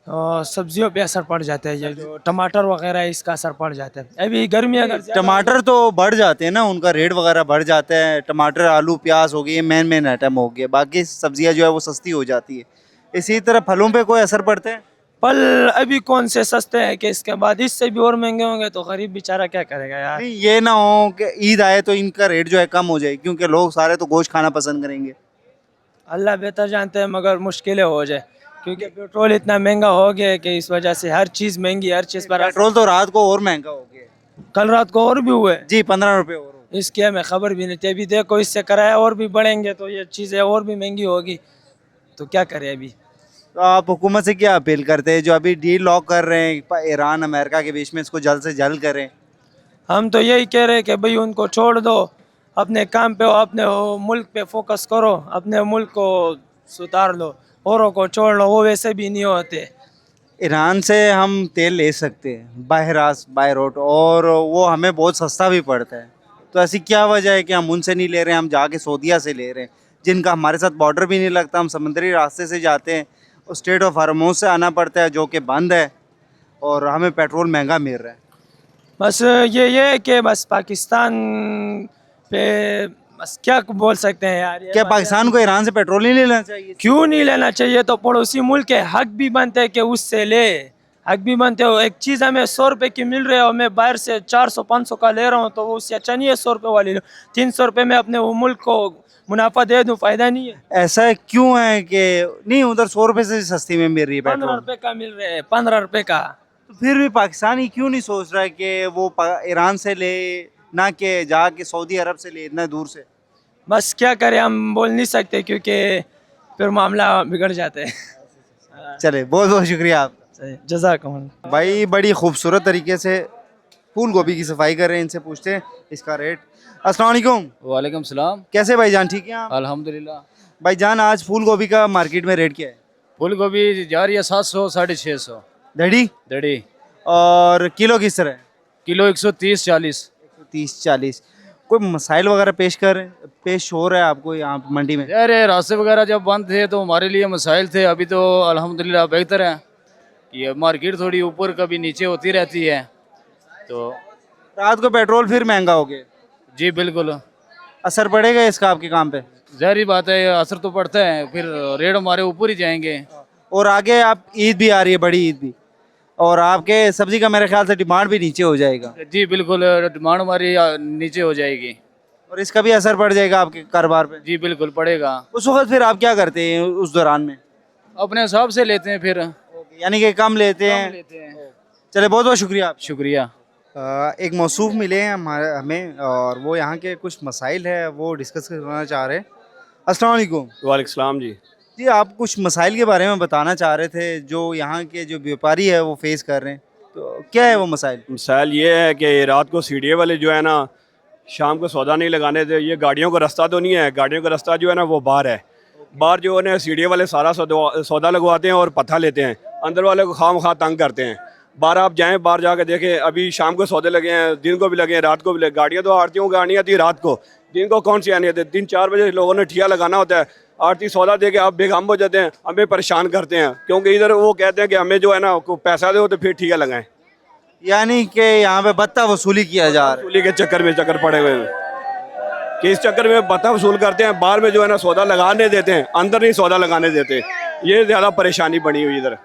और सब्जियों पे असर पड़ जाता है, ये जो टमाटर वगैरह है इसका असर पड़ जाता है। अभी गर्मी अगर टमाटर तो बढ़ जाते हैं ना, उनका रेट वगैरह बढ़ जाता है, टमाटर आलू प्याज हो गए, ये मेन आइटम हो गए, बाकी सब्जियां जो है वो सस्ती हो जाती है। इसी तरह फलों पे कोई असर पड़ता है? फल अभी कौन से सस्ते हैं कि इसके बाद इससे भी और महंगे होंगे, तो गरीब बेचारा क्या करेगा यार। नहीं, ये ना हो कि ईद आए तो इनका रेट जो है कम हो जाए, क्योंकि लोग सारे तो गोश्त खाना पसंद करेंगे। अल्लाह बेहतर जानते हैं, मगर मुश्किलें हो जाए, क्योंकि पेट्रोल इतना महंगा हो गया है कि इस वजह से हर चीज़ महंगी, हर चीज़ पर। पेट्रोल तो रात को और महंगा हो गया, कल रात को और भी हुए जी 15 रुपये और। इसकी हमें खबर भी नहीं थी। अभी देखो इससे किराया और भी बढ़ेंगे तो ये चीज़ें और भी महंगी होगी, तो क्या करें अभी। तो आप हुकूमत से क्या अपील करते हैं, जो अभी डील लॉक कर रहे हैं ईरान अमेरिका के बीच में, इसको जल्द से जल्द करें? हम तो यही कह रहे हैं कि भाई उनको छोड़ दो, अपने काम पे अपने मुल्क पे फोकस करो, अपने मुल्क को सुधार लो, औरों को छोड़ लो, वो वैसे भी नहीं होते। ईरान से हम तेल ले सकते हैं बाय रोड, और वो हमें बहुत सस्ता भी पड़ता है, तो ऐसी क्या वजह है कि हम उनसे नहीं ले रहे हैं, हम जाके सऊदीया से ले रहे हैं, जिनका हमारे साथ बॉर्डर भी नहीं लगता, हम समुद्री रास्ते से जाते हैं, स्टेट ऑफ हरमोज से आना पड़ता है जो कि बंद है, और हमें पेट्रोल महंगा मिल रहा है। बस ये है कि बस पाकिस्तान पे बस क्या बोल सकते हैं यार। क्या पाकिस्तान को ईरान से पेट्रोल नहीं लेना चाहिए? क्यों नहीं लेना चाहिए, तो पड़ोसी मुल्क है, हक भी बनते हैं कि उससे ले, हक भी बनते हो। एक चीज़ हमें 100 रुपये की मिल रही है और मैं बाहर से 400-500 का ले रहा हूँ, तो उससे अच्छा नहीं है 100 रुपये वाली लो। 300 रुपये में अपने वो मुल्क को मुनाफा दे दूँ, फायदा नहीं है। ऐसा क्यों है कि नहीं, उधर 100 रुपये से सस्ती में मिल रही है 15 पेट्रोल? रुपये का मिल रहे हैं, 15 रुपये का। तो फिर भी पाकिस्तानी क्यों नहीं सोच रहा है कि वो ईरान से ले, ना कि जाके सऊदी अरब से ले, इतना दूर से? बस क्या करें, हम बोल नहीं सकते क्योंकि फिर मामला बिगड़ जाता है। चले बहुत बहुत शुक्रिया आप। जज़ाकल्लाह। भाई बड़ी खूबसूरत तरीके से फूल गोभी की सफाई कर रहे हैं, इनसे पूछते हैं इसका रेट। अस्सलाम वालेकुम। वालेकुम सलाम। कैसे भाईजान, ठीक हैं आप? अल्हम्दुलिल्लाह। भाईजान आज फूल गोभी का मार्केट में रेट क्या है? फूल गोभी जा रही है 700 650 दड़ी दड़ी। और किलो किस तरह है? किलो 130 40। 30-40। कोई मसाइल वगैरह पेश हो रहा है आपको यहाँ मंडी में? यार ये रास्ते वगैरह जब बंद थे तो हमारे लिए मसाइल थे, अभी तो अल्हम्दुलिल्लाह बेहतर है। ये मार्केट थोड़ी ऊपर कभी नीचे होती रहती है। तो रात को पेट्रोल फिर महंगा हो गया, जी बिल्कुल, असर पड़ेगा इसका आपके काम पे? जाहिर बात है असर तो पड़ता है, फिर रेट हमारे ऊपर ही जाएंगे। और आगे आप ईद भी आ रही है, बड़ी ईद भी, और आपके सब्जी का मेरे ख्याल से डिमांड भी नीचे हो जाएगा। जी बिल्कुल, डिमांड हमारी नीचे हो जाएगी और इसका भी असर पड़ जाएगा आपके कारोबार पे? जी बिल्कुल पड़ेगा। उस वक्त फिर आप क्या करते हैं उस दौरान में? अपने हिसाब से लेते हैं फिर। यानी कि कम लेते हैं? चले, बहुत बहुत शुक्रिया आप। शुक्रिया। एक मौसूफ मिले हैं हमें, और वो यहाँ के कुछ मसाइल है वो डिस्कस करना चाह रहे हैं। अस्सलाम वालेकुम। वालेकुम सलाम जी। जी, आप कुछ मसाइल के बारे में बताना चाह रहे थे जो यहाँ के जो व्यापारी है वो फेस कर रहे हैं, तो क्या है वो मसाइल? मिसाल ये है कि रात को सीढ़ी वाले जो है ना, शाम को सौदा नहीं लगाने दे। ये गाड़ियों का रास्ता तो नहीं है, गाड़ियों का रास्ता जो है ना वो बाहर है। बाहर जो है ना सीढ़ी वाले सारा सौदा लगवाते हैं और पत्था लेते हैं, अंदर वाले को खाम खा तंग करते हैं। बाहर आप जाएं, बाहर जाकर देखें, अभी शाम को सौदे लगे हैं, दिन को भी लगे हैं, रात को भी लगे। गाड़ियाँ तो आरतियों गाड़ी आती है रात को, दिन को कौन सी आनी आती है? दिन 4 बजे लोगों ने ठिया लगाना होता है, आरती सौदा दे के आप बेगम हो जाते हैं, हमें परेशान करते हैं, क्योंकि इधर वो कहते हैं कि हमें जो है ना पैसा दो तो फिर ठिया लगाएं। यानी कि यहाँ पे बत्ता वसूली किया जा रहा है। वसूली के चक्कर पड़े हुए हैं कि इस चक्कर में बत्ता वसूल करते हैं, बाहर में जो है ना सौदा लगाने देते हैं, अंदर नहीं सौदा लगाने देते। ये ज़्यादा परेशानी बनी हुई इधर।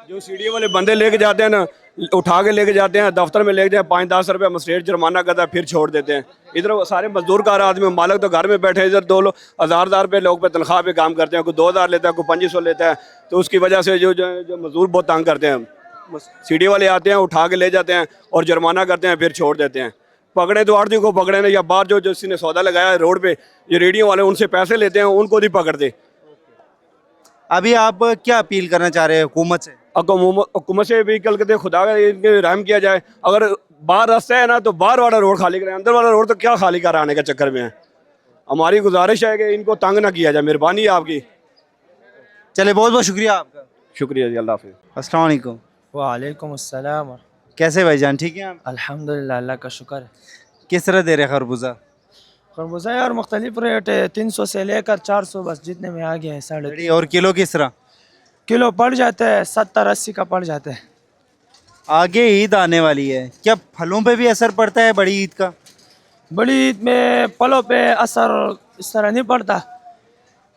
जो सीढ़ी वाले बंदे लेके जाते हैं ना, उठा के लेके जाते हैं, दफ्तर में लेके जाए, 5-10 रुपये मजिस्ट्रेट जुर्माना करता है, फिर छोड़ देते हैं। इधर वो सारे मजदूर कार आदमी, मालक तो घर में बैठे हैं, इधर 2 लोग 1000 रुपये लोग पे तनख्वाह पे काम करते हैं, कोई 2000 लेता है, कोई 2500 लेता है। तो उसकी वजह से जो मजदूर बहुत तंग करते हैं। सीढ़ी वाले आते हैं, उठा के ले जाते हैं और जुर्माना करते हैं, फिर छोड़ देते हैं। पकड़े तो आड़ती को पकड़े ना, या बाहर जो जिसने ने सौदा लगाया है रोड पे, ये रेडियो वाले उनसे पैसे लेते हैं, उनको नहीं पकड़ते। अभी आप क्या अपील करना चाह रहे हैं हुकूमत से? हुकूमत से भी कल कहते खुदा का इनके रहम किया जाए। अगर बाहर रास्ता है ना तो बाहर वाला रोड खाली करें, अंदर वाला रोड तो क्या खाली कराने के चक्कर में है। हमारी गुजारिश है कि इनको तंग ना किया जाए, मेहरबानी है आपकी। चले, बहुत बहुत शुक्रिया आपका। शुक्रिया जी, अल्लाह हाफिज़। अस्सलाम वालेकुम। वालेकुम अस्सलाम। कैसे भाईजान, ठीक हैं आप? अल्हम्दुलिल्लाह, अल्लाह का शुक्र है। किस तरह दे रहे खरबूजा? खरबूजा यार मुख्तलिफ रेट है, 300 से लेकर 400, बस जितने में आ गया है 3.5। और किलो किस तरह? किलो पड़ जाता है 70-80 का पड़ जाता है। आगे ईद आने वाली है, क्या फलों पे भी असर पड़ता है बड़ी ईद का? बड़ी ईद में फलों पे असर इस तरह नहीं पड़ता,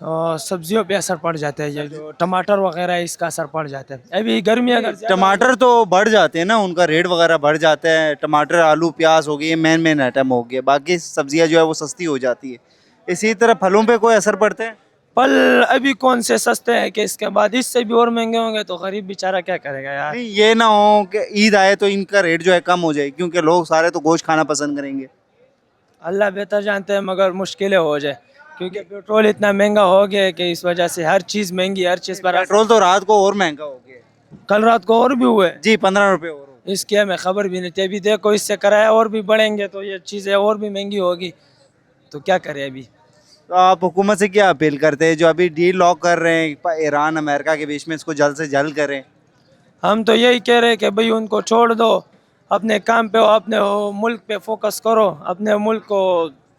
और सब्जियों पे असर पड़ जाता है। ये जो टमाटर वगैरह है इसका असर पड़ जाता है। अभी गर्मी अगर टमाटर तो बढ़ जाते हैं ना, उनका रेट वगैरह बढ़ जाता है। टमाटर, आलू, प्याज हो गए, ये मेन आइटम हो गए, बाकी सब्जियां जो है वो सस्ती हो जाती है। इसी तरह फलों पे कोई असर पड़ता है? फल अभी कौन से सस्ते हैं कि इसके बाद इससे भी और महंगे होंगे, तो गरीब बेचारा क्या करेगा यार। नहीं, ये ना हो कि ईद आए तो इनका रेट जो है कम हो जाए, क्योंकि लोग सारे तो गोश्त खाना पसंद करेंगे। अल्लाह बेहतर जानते हैं, मगर मुश्किलें हो जाए, क्योंकि पेट्रोल इतना महंगा हो गया है कि इस वजह से हर चीज़ महंगी, हर चीज़ पर। पेट्रोल तो रात को और महंगा हो गया, कल रात को और भी हुए जी, 15 रुपये और। इसकी हमें खबर भी नहीं थी। अभी देखो इससे किराया और भी बढ़ेंगे तो ये चीज़ें और भी महंगी होगी, तो क्या करें अभी। तो आप हुकूमत से क्या अपील करते हैं, जो अभी डील लॉक कर रहे हैं ईरान अमेरिका के बीच में, इसको जल्द से जल्द करें? हम तो यही कह रहे हैं कि भाई उनको छोड़ दो, अपने काम पे हो, अपने मुल्क पे फोकस करो, अपने मुल्क को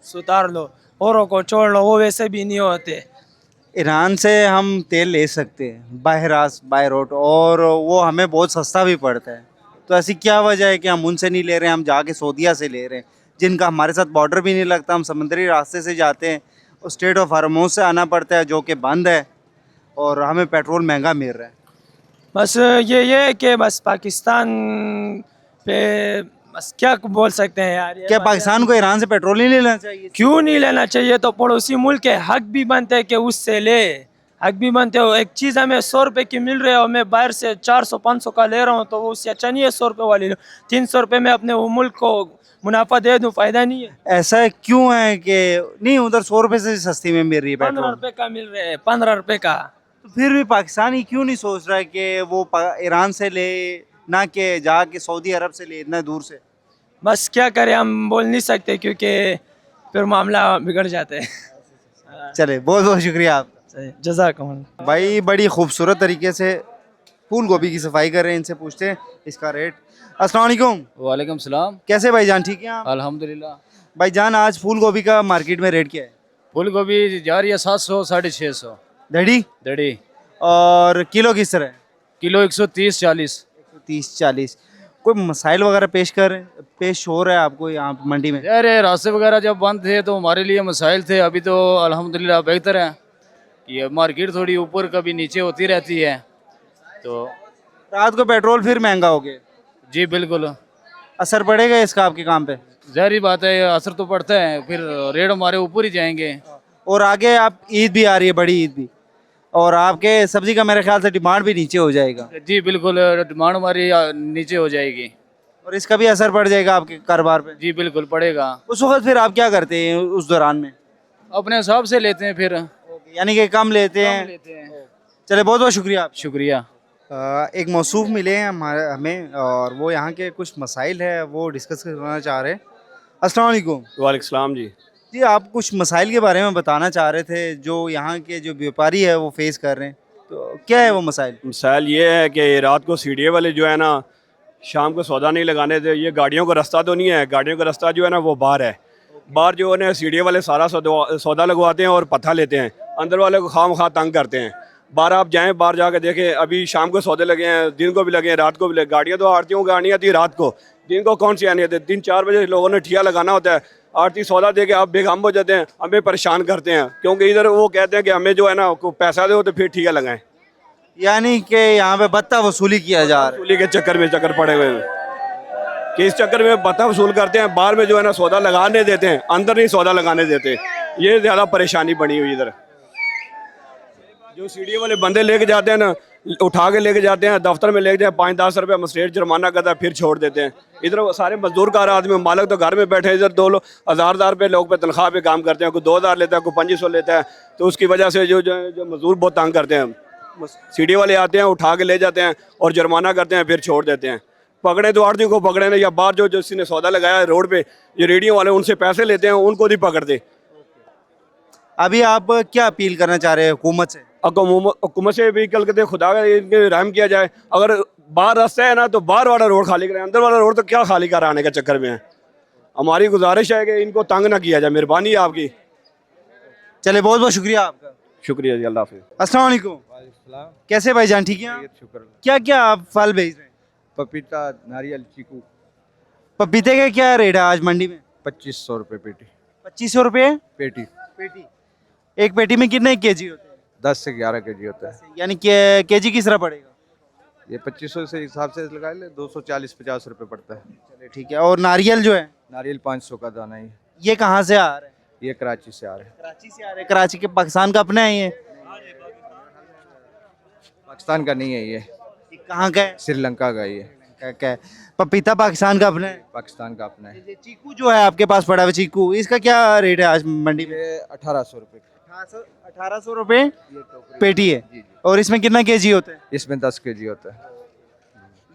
सुधार लो, औरों को छोड़ लो, वो वैसे भी नहीं होते। ईरान से हम तेल ले सकते हैं बाय रोड, और वो हमें बहुत सस्ता भी पड़ता है। तो ऐसी क्या वजह है कि हम उनसे नहीं ले रहे हैं, हम जाके सऊदीया से ले रहे हैं, जिनका हमारे साथ बॉर्डर भी नहीं लगता। हम समुद्री रास्ते से जाते हैं, और स्टेट ऑफ हरमोज से आना पड़ता है जो कि बंद है, और हमें पेट्रोल महंगा मिल रहा है। बस ये है कि बस पाकिस्तान पे बस क्या बोल सकते हैं यार। क्या पाकिस्तान को ईरान से पेट्रोल नहीं लेना चाहिए? क्यों नहीं लेना चाहिए, तो पड़ोसी मुल्क है, हक भी बनते हैं कि उससे ले, हक भी बनते हो। एक चीज़ हमें 100 रुपये की मिल रही है और मैं बाहर से 400-500 का ले रहा हूँ, तो वो उससे अच्छा नहीं है 100 रुपये वाली लो। 300 रुपये में अपने वो मुल्क को मुनाफा दे दूँ, फायदा नहीं है। ऐसा क्यों है कि नहीं, उधर 100 रुपये से सस्ती में मिल रही है 15 पेट्रोल? रुपये का मिल रहे हैं, 15 रुपये का। तो तो फिर भी पाकिस्तानी क्यों नहीं सोच रहा है कि वो ईरान से ले, ना कि जाके सऊदी अरब से ले, इतना दूर से? बस क्या करें, हम बोल नहीं सकते क्योंकि फिर मामला बिगड़ जाते हैं। चले, बहुत बहुत शुक्रिया आप। जज़ाकल्लाह। भाई बड़ी खूबसूरत तरीके से फूल गोभी की सफाई कर रहे हैं, इनसे पूछते हैं इसका रेट। अस्सलाम वालेकुम। वालेकुम सलाम। कैसे भाईजान, ठीक हैं आप? अल्हम्दुलिल्लाह। भाईजान आज फूल गोभी का मार्केट में रेट क्या है? फूल गोभी जा रही है 700 650 दड़ी? दड़ी। और किलो किस तरह है? किलो 130 40। 130-40। कोई मसाइल वगैरह पेश हो रहा है आपको यहाँ पे मंडी में? अरे रास्ते वगैरह जब बंद थे तो हमारे लिए मसाइल थे, अभी तो अल्हम्दुलिल्लाह बेहतर है। ये मार्केट थोड़ी ऊपर कभी नीचे होती रहती है। तो रात को पेट्रोल फिर महंगा हो गया। जी बिल्कुल, असर पड़ेगा इसका आपके काम पे? ज़ाहिर बात है असर तो पड़ता है, फिर रेट हमारे ऊपर ही जाएंगे। और आगे आप ईद भी आ रही है, बड़ी ईद भी, और आपके सब्जी का मेरे ख्याल से डिमांड भी नीचे हो जाएगा। जी बिल्कुल, डिमांड हमारी नीचे हो जाएगी और इसका भी असर पड़ जाएगा आपके कारोबार पे। जी बिल्कुल पड़ेगा। उस वक्त फिर आप क्या करते हैं उस दौरान में? अपने हिसाब से लेते हैं फिर। यानी कि कम लेते हैं। चले, बहुत बहुत शुक्रिया आप। शुक्रिया। एक मौसूफ मिले हैं हमें, और वो यहाँ के कुछ मसाइल है वो डिस्कस करना चाह रहे हैं। अस्सलाम वालेकुम। वालेकुम सलाम जी। जी, आप कुछ मसाइल के बारे में बताना चाह रहे थे जो यहाँ के जो व्यापारी है वो फेस कर रहे हैं, तो क्या है वो मसाइल? मिसाल ये है कि रात को सीढ़ी वाले जो है ना, शाम को सौदा नहीं लगाने दे। ये गाड़ियों का रास्ता तो नहीं है, गाड़ियों का रास्ता जो है ना वो बाहर है। बाहर जो है ना सीढ़ी वाले सारा सौदा लगवाते हैं और पत्था लेते हैं, अंदर वाले को खाम खा तंग करते हैं। बाहर आप जाएं, बाहर जाके देखें, अभी शाम को सौदे लगे हैं, दिन को भी लगे हैं, रात को भी लगे। गाड़ियाँ तो आरतियों की गाड़ियाँ थी रात को, दिन को कौन सी आनी होती है? 3-4 बजे लोगों ने ठिया लगाना होता है, आरती सौदा दे के आप बेगम हो जाते हैं, हमें परेशान करते हैं, क्योंकि इधर वो कहते हैं कि हमें जो है ना पैसा दो तो फिर ठिया लगाएं। यानी कि यहाँ पे बत्ता वसूली किया जा रहा है। वसूली के चक्कर पड़े हुए हैं कि इस चक्कर में बत्ता वसूल करते हैं, बाहर में जो है ना सौदा लगाने देते हैं, अंदर नहीं सौदा लगाने देते। ये ज़्यादा परेशानी बनी हुई इधर। जो सीढ़ी वाले बंदे लेके जाते हैं ना, उठा के लेके जाते हैं, दफ्तर में लेके जाए, 5-10 रुपये मजिस्ट्रेट जुर्माना करता है, फिर छोड़ देते हैं। इधर वो सारे मजदूर कार आदमी, मालिक तो घर में बैठे, इधर 2,000 रुपये लोग पे तनख्वाह पे काम करते हैं, कोई 2,000 लेता है, कोई 500 लेता है। तो उसकी वजह से जो मजदूर बहुत तंग करते हैं। सीढ़ी वाले आते हैं, उठा के ले जाते हैं और जुर्माना करते हैं, फिर छोड़ देते हैं। पकड़े तो आड़ती को पकड़े ना, या बाहर जो किसी ने सौदा लगाया है रोड पे, ये रेडियो वाले उनसे पैसे लेते हैं, उनको नहीं पकड़ते। अभी आप क्या अपील करना चाह रहे हैं हुकूमत से? हुकूमत से भी कल कहते खुदा का इनके रहम किया जाए। अगर बाहर रास्ता है ना तो बाहर वाला रोड खाली करें, अंदर वाला रोड तो क्या खाली कराने के चक्कर में है। हमारी गुजारिश है कि इनको तंग ना किया जाए, मेहरबानी है आपकी। चले, बहुत बहुत शुक्रिया आपका। शुक्रिया जी, अल्लाह हाफिज़। अस्सलाम वालेकुम। कैसे भाईजान, ठीक हैं आप? शुक्र। क्या क्या आप फल बेच रहे हैं? पपीता, नारियल, चीकू। पपीते का क्या रेट है आज मंडी में? 2500 रुपये पेटी। 2500 रुपये पेटी। पेटी? एक पेटी में कितने केजी होते हैं? 10 से 11 केजी होता है। यानी कि केजी किस तरह पड़ेगा? ये 2500 से हिसाब से लगा ले, 240-50 रुपये पड़ता है। चले ठीक है। और नारियल जो है? नारियल 500 का दाना ही। ये कहाँ से आ रहा है? ये कराची से आ रहा है। कराची से आ रहा है? कराची के पाकिस्तान का अपना है ये? पाकिस्तान का नहीं है ये कहाँ का है? श्रीलंका का ये। क्या है? पपीता पाकिस्तान का अपना है? पाकिस्तान का अपना है। ये चीकू जो है आपके पास पड़ा हुआ चीकू, इसका क्या रेट है आज मंडी में? ये 1800 रुपये। 1800 रुपये ये टोकरी पेटी है। जी। और इसमें कितना केजी होता है? इसमें 10 केजी होता है।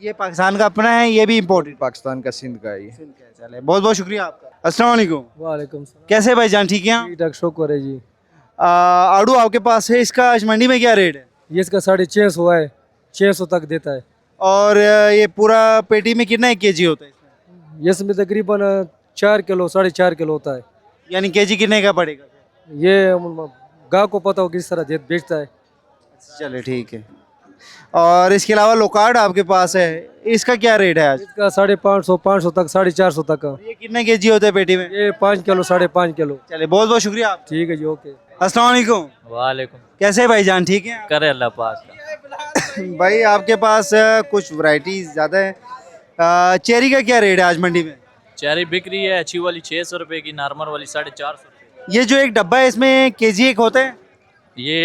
ये पाकिस्तान का अपना है, ये भी इम्पोर्टेड? पाकिस्तान का सिंध का है ये। चले, बहुत बहुत शुक्रिया आपका। अस्सलाम वालेकुम। वालेकुम सलाम। कैसे भाईजान, ठीक हैं? ठीक ठाक, शुक्र है जी। आड़ू आपके पास है, इसका आज मंडी में क्या रेट है? ये इसका 650 है, 600 तक देता है। और ये पूरा पेटी में कितना केजी होता है इसमें? ये इसमें तकरीबन 4 किलो 4.5 किलो होता है। यानी केजी कितने का पड़ेगा? ये गाँव को पता हो किस तरह बेचता है। चले ठीक है। और इसके अलावा लोकार्ड आपके पास है, इसका क्या रेट है आज? इसका 550 500 तक 450 तक। ये कितने केजी होता है पेटी में? ये 5 किलो 5.5 किलो। चले, बहुत बहुत शुक्रिया आप। ठीक है जी, ओके। अस्सलाम वालेकुम। वालेकुम। कैसे भाईजान, ठीक हैं? करे अल्लाह पाक। भाई आपके पास कुछ वैरायटी ज़्यादा है। चेरी का क्या रेट है आज मंडी में? चेरी बिक रही है, अच्छी वाली 600 रुपये की, नॉर्मल वाली 450 रुपये। ये जो एक डब्बा है इसमें केजी एक होता है? ये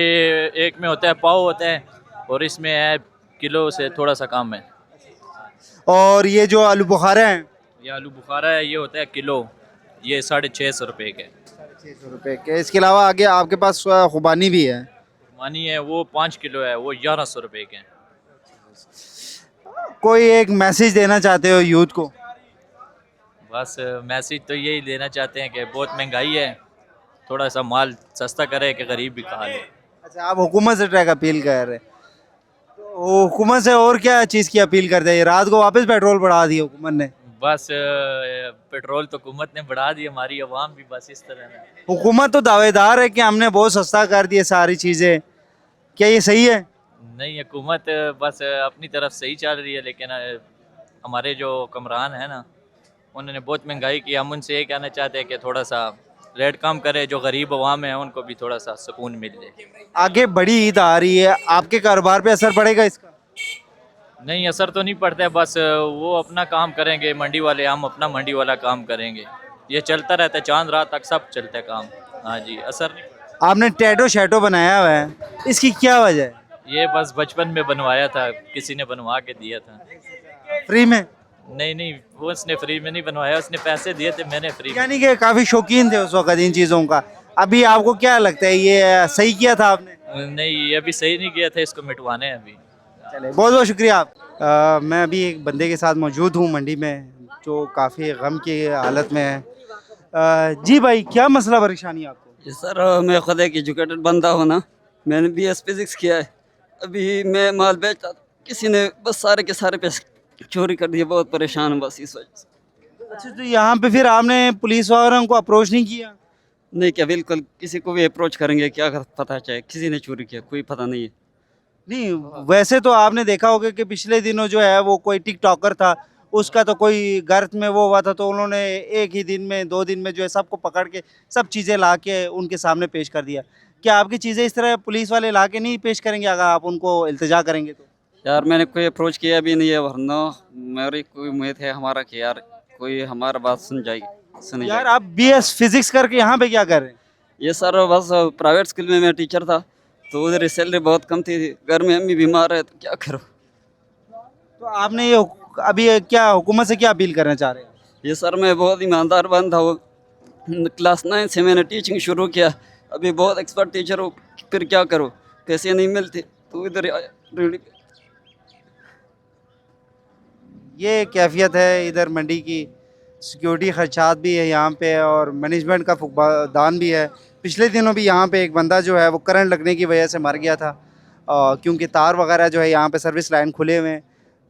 एक में होता है पाव होता है, और इसमें है किलो से थोड़ा सा कम है। और ये जो आलू बुखारा है? ये आलू बुखारा है, ये होता है किलो, ये 650 रुपये के। 650 रुपये के। इसके अलावा आगे आपके पास खुबानी भी है? मानिए वो 5 किलो है, वो 1100 रुपए के हैं। कोई एक मैसेज देना चाहते हो यूथ को? बस मैसेज तो यही देना चाहते हैं कि बहुत महंगाई है, थोड़ा सा माल सस्ता करे कि गरीब भी खा ले। अच्छा, आप हुकूमत से ट्रैक अपील कर रहे हैं, तो हुकूमत से और क्या चीज़ की अपील करते हैं? रात को वापस पेट्रोल बढ़ा दिया हुकूमत ने। बस पेट्रोल तो हुकूमत ने बढ़ा दी, हमारी आवाम भी बस इस तरह है। हुकूमत तो दावेदार है कि हमने बहुत सस्ता कर दिए सारी चीज़ें, क्या ये सही है? नहीं, हुकूमत बस अपनी तरफ सही चल रही है, लेकिन हमारे जो हुक्मरान है ना, उन्होंने बहुत महंगाई की। हम उनसे ये कहना चाहते हैं कि थोड़ा सा रेट कम करे, जो गरीब अवाम है उनको भी थोड़ा सा सुकून मिल जाए। आगे बड़ी ईद आ रही है, आपके कारोबार पे असर पड़ेगा इसका? नहीं, असर तो नहीं पड़ता है, बस वो अपना काम करेंगे मंडी वाले, हम अपना मंडी वाला काम करेंगे। ये चलता रहता है, चांद रात तक सब चलता है काम। हाँ जी, असर नहीं पड़ता। आपने टैटो शैटो बनाया हुआ है, इसकी क्या वजह है? ये बस बचपन में बनवाया था, किसी ने बनवा के दिया था। फ्री में? नहीं, वो उसने फ्री में नहीं बनवाया, उसने पैसे दिए थे, मैंने फ्री में। यानी कि काफ़ी शौकीन थे उस वक्त इन चीज़ों का। अभी आपको क्या लगता है, ये सही किया था आपने? नहीं, ये अभी सही नहीं किया था, इसको मिटवाने हैं अभी। चले, बहुत बहुत शुक्रिया आप। मैं अभी एक बंदे के साथ मौजूद हूँ मंडी में, जो काफ़ी गम की हालत में है। जी भाई, क्या मसला परेशानी है आपको? सर, मैं खुद एक एजुकेटेड बंदा हूँ ना, मैंने BS फिजिक्स किया है। अभी मैं माल बेचता था, किसी ने बस सारे के सारे पैसे चोरी कर दिए, बहुत परेशान हूँ बस इस वजह से। अच्छा, तो यहाँ पे फिर आपने पुलिस वगैरह को अप्रोच नहीं किया? नहीं, क्या बिल्कुल किसी को भी अप्रोच करेंगे, क्या पता चाहे किसी ने चोरी किया, कोई पता नहीं है। नहीं, वैसे तो आपने देखा होगा कि पिछले दिनों जो है वो कोई टिकटॉकर था, उसका तो कोई गर्त में वो हुआ था, तो उन्होंने एक ही दिन में 2 दिन में जो है सबको पकड़ के सब चीज़ें ला के उनके सामने पेश कर दिया। क्या आपकी चीज़ें इस तरह पुलिस वाले ला के नहीं पेश करेंगे अगर आप उनको इल्तिजा करेंगे तो? यार मैंने कोई अप्रोच किया भी नहीं है, वरना मेरी कोई उम्मीद है हमारा कि यार कोई हमारा बात सुनी यार जाएगी। आप BS फिजिक्स करके यहाँ पे क्या कर रहे हैं? ये सर बस प्राइवेट स्कूल में मैं टीचर था, तो उधर सैलरी बहुत कम थी, घर में अम्मी बीमार है, तो क्या करो। तो आपने ये अभी क्या हुकूमत से क्या अपील करना चाह रहे हैं? ये सर मैं बहुत ईमानदार बंद था, वो क्लास 9 से मैंने टीचिंग शुरू किया, अभी बहुत एक्सपर्ट टीचर हूँ, फिर क्या करो, पैसे नहीं मिलते तो इधर आया रेडी पे। ये कैफियत है इधर मंडी की। सिक्योरिटी खर्चात भी है यहाँ पे और मैनेजमेंट का फुकदान भी है। पिछले दिनों भी यहाँ पे एक बंदा जो है वो करंट लगने की वजह से मर गया था, क्योंकि तार वगैरह जो है यहाँ पे सर्विस लाइन खुले हुए हैं।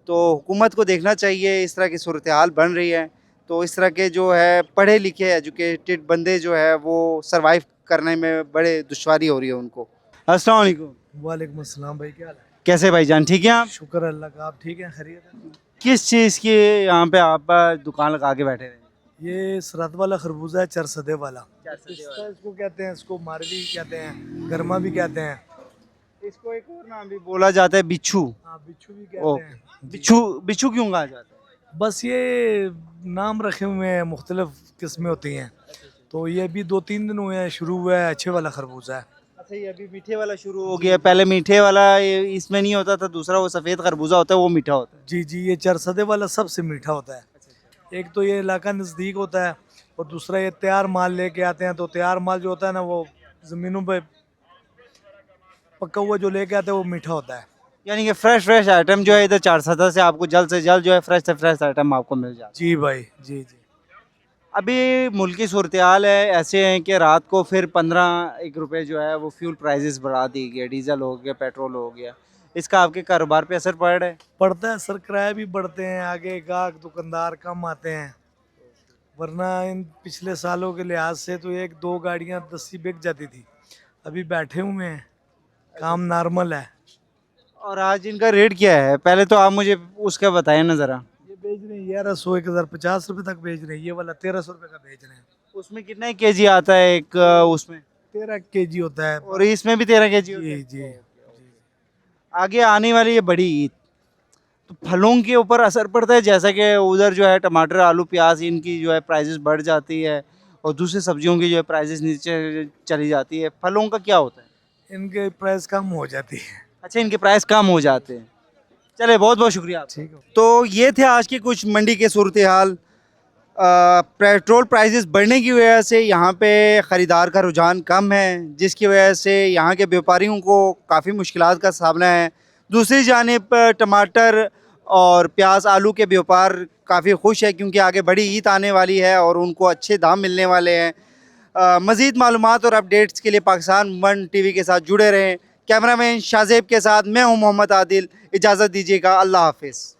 तो हुकूमत को देखना चाहिए, इस तरह की सूरत हाल बन रही है तो इस तरह के जो है पढ़े लिखे एजुकेटेड बंदे जो है वो सर्वाइव करने में बड़े दुश्वारी हो रही है उनको। अस्सलाम वालेकुम। वालेकुम अस्सलाम भाई, क्या हाल है? कैसे भाईजान, ठीक हैं आप? शुक्र अल्लाह का, आप ठीक हैं? खैरियत है? किस चीज़ की यहाँ पे आप दुकान लगा के बैठे हैं? ये सरहद वाला खरबूजा है, चरसदे वाला इसको कहते हैं, इसको मारवी कहते हैं, गर्मा भी कहते हैं, इसको एक और नाम भी बोला जाता है, बिच्छू। हाँ, बिच्छू भी कहते हैं। बिच्छू क्यों कहा जाता है? बस ये नाम रखे हुए हैं, मुख्तलिफ किस्में होती हैं। तो ये अभी 2-3 दिन हुए हैं शुरू हुआ है, अच्छे वाला खरबूजा है। अच्छा, ये अभी मीठे वाला शुरू हो गया, पहले मीठे वाला इसमें नहीं होता था, दूसरा वो सफ़ेद खरबूजा होता है वो मीठा होता है। जी जी, ये चरसदे वाला सबसे मीठा होता है। एक तो ये इलाका नज़दीक होता है और दूसरा ये तैयार माल लेके आते हैं, तो तैयार माल जो होता है ना वो ज़मीनों पे पका हुआ जो लेके आते हैं वो मीठा होता है। यानी कि फ्रेश आइटम जो है इधर चारसदा से आपको जल्द से जल्द जो है फ्रेश से फ्रेश आइटम आपको मिल जाए। जी भाई, जी जी। अभी मुल्क की सूरत हाल है ऐसे हैं कि रात को फिर 15 रुपये जो है वो फ्यूल प्राइजेस बढ़ा दी गए, डीजल हो गया, पेट्रोल हो गया, इसका आपके कारोबार पे असर पड़ रहा है? पड़ता है सर, किराए भी बढ़ते हैं, आगे गाहक दुकानदार कम आते हैं, वरना इन पिछले सालों के लिहाज से तो 1-2 गाड़ियाँ 10 ही बिक जाती थी, अभी बैठे हुए हैं, काम नॉर्मल है। और आज इनका रेट क्या है, पहले तो आप मुझे उसका बताएं ना ज़रा। ये बेच रहे हैं 1100, 1050 रुपये तक बेच रहे हैं, ये वाला 1300 रुपये का बेच रहे हैं। उसमें कितना केजी आता है एक? उसमें 13 केजी होता है और इसमें भी 13 केजी होता है? जी जी। आगे आने वाली ये बड़ी ईद, तो फलों के ऊपर असर पड़ता है, जैसा कि उधर जो है टमाटर, आलू, प्याज इनकी जो है प्राइसेस बढ़ जाती है और दूसरी सब्जियों की जो है प्राइसेस नीचे चली जाती है, फलों का क्या होता है? इनके प्राइस कम हो जाती है। अच्छा, इनके प्राइस कम हो जाते हैं। चले, बहुत बहुत शुक्रिया। ठीक है। तो ये थे आज की कुछ मंडी के सूरत हाल। पेट्रोल प्राइसेस बढ़ने की वजह से यहाँ पे ख़रीदार का रुझान कम है, जिसकी वजह से यहाँ के व्यापारियों को काफ़ी मुश्किलात का सामना है। दूसरी जानिब टमाटर और प्याज आलू के व्यापार काफ़ी खुश है, क्योंकि आगे बड़ी ईद आने वाली है और उनको अच्छे दाम मिलने वाले हैं। मज़ीद मालूमात और अपडेट्स के लिए पाकिस्तान वन टीवी के साथ जुड़े रहें। कैमरामैन शाहजेब के साथ मैं हूँ मोहम्मद आदिल। इजाज़त दीजिएगा। अल्लाह हाफिज़।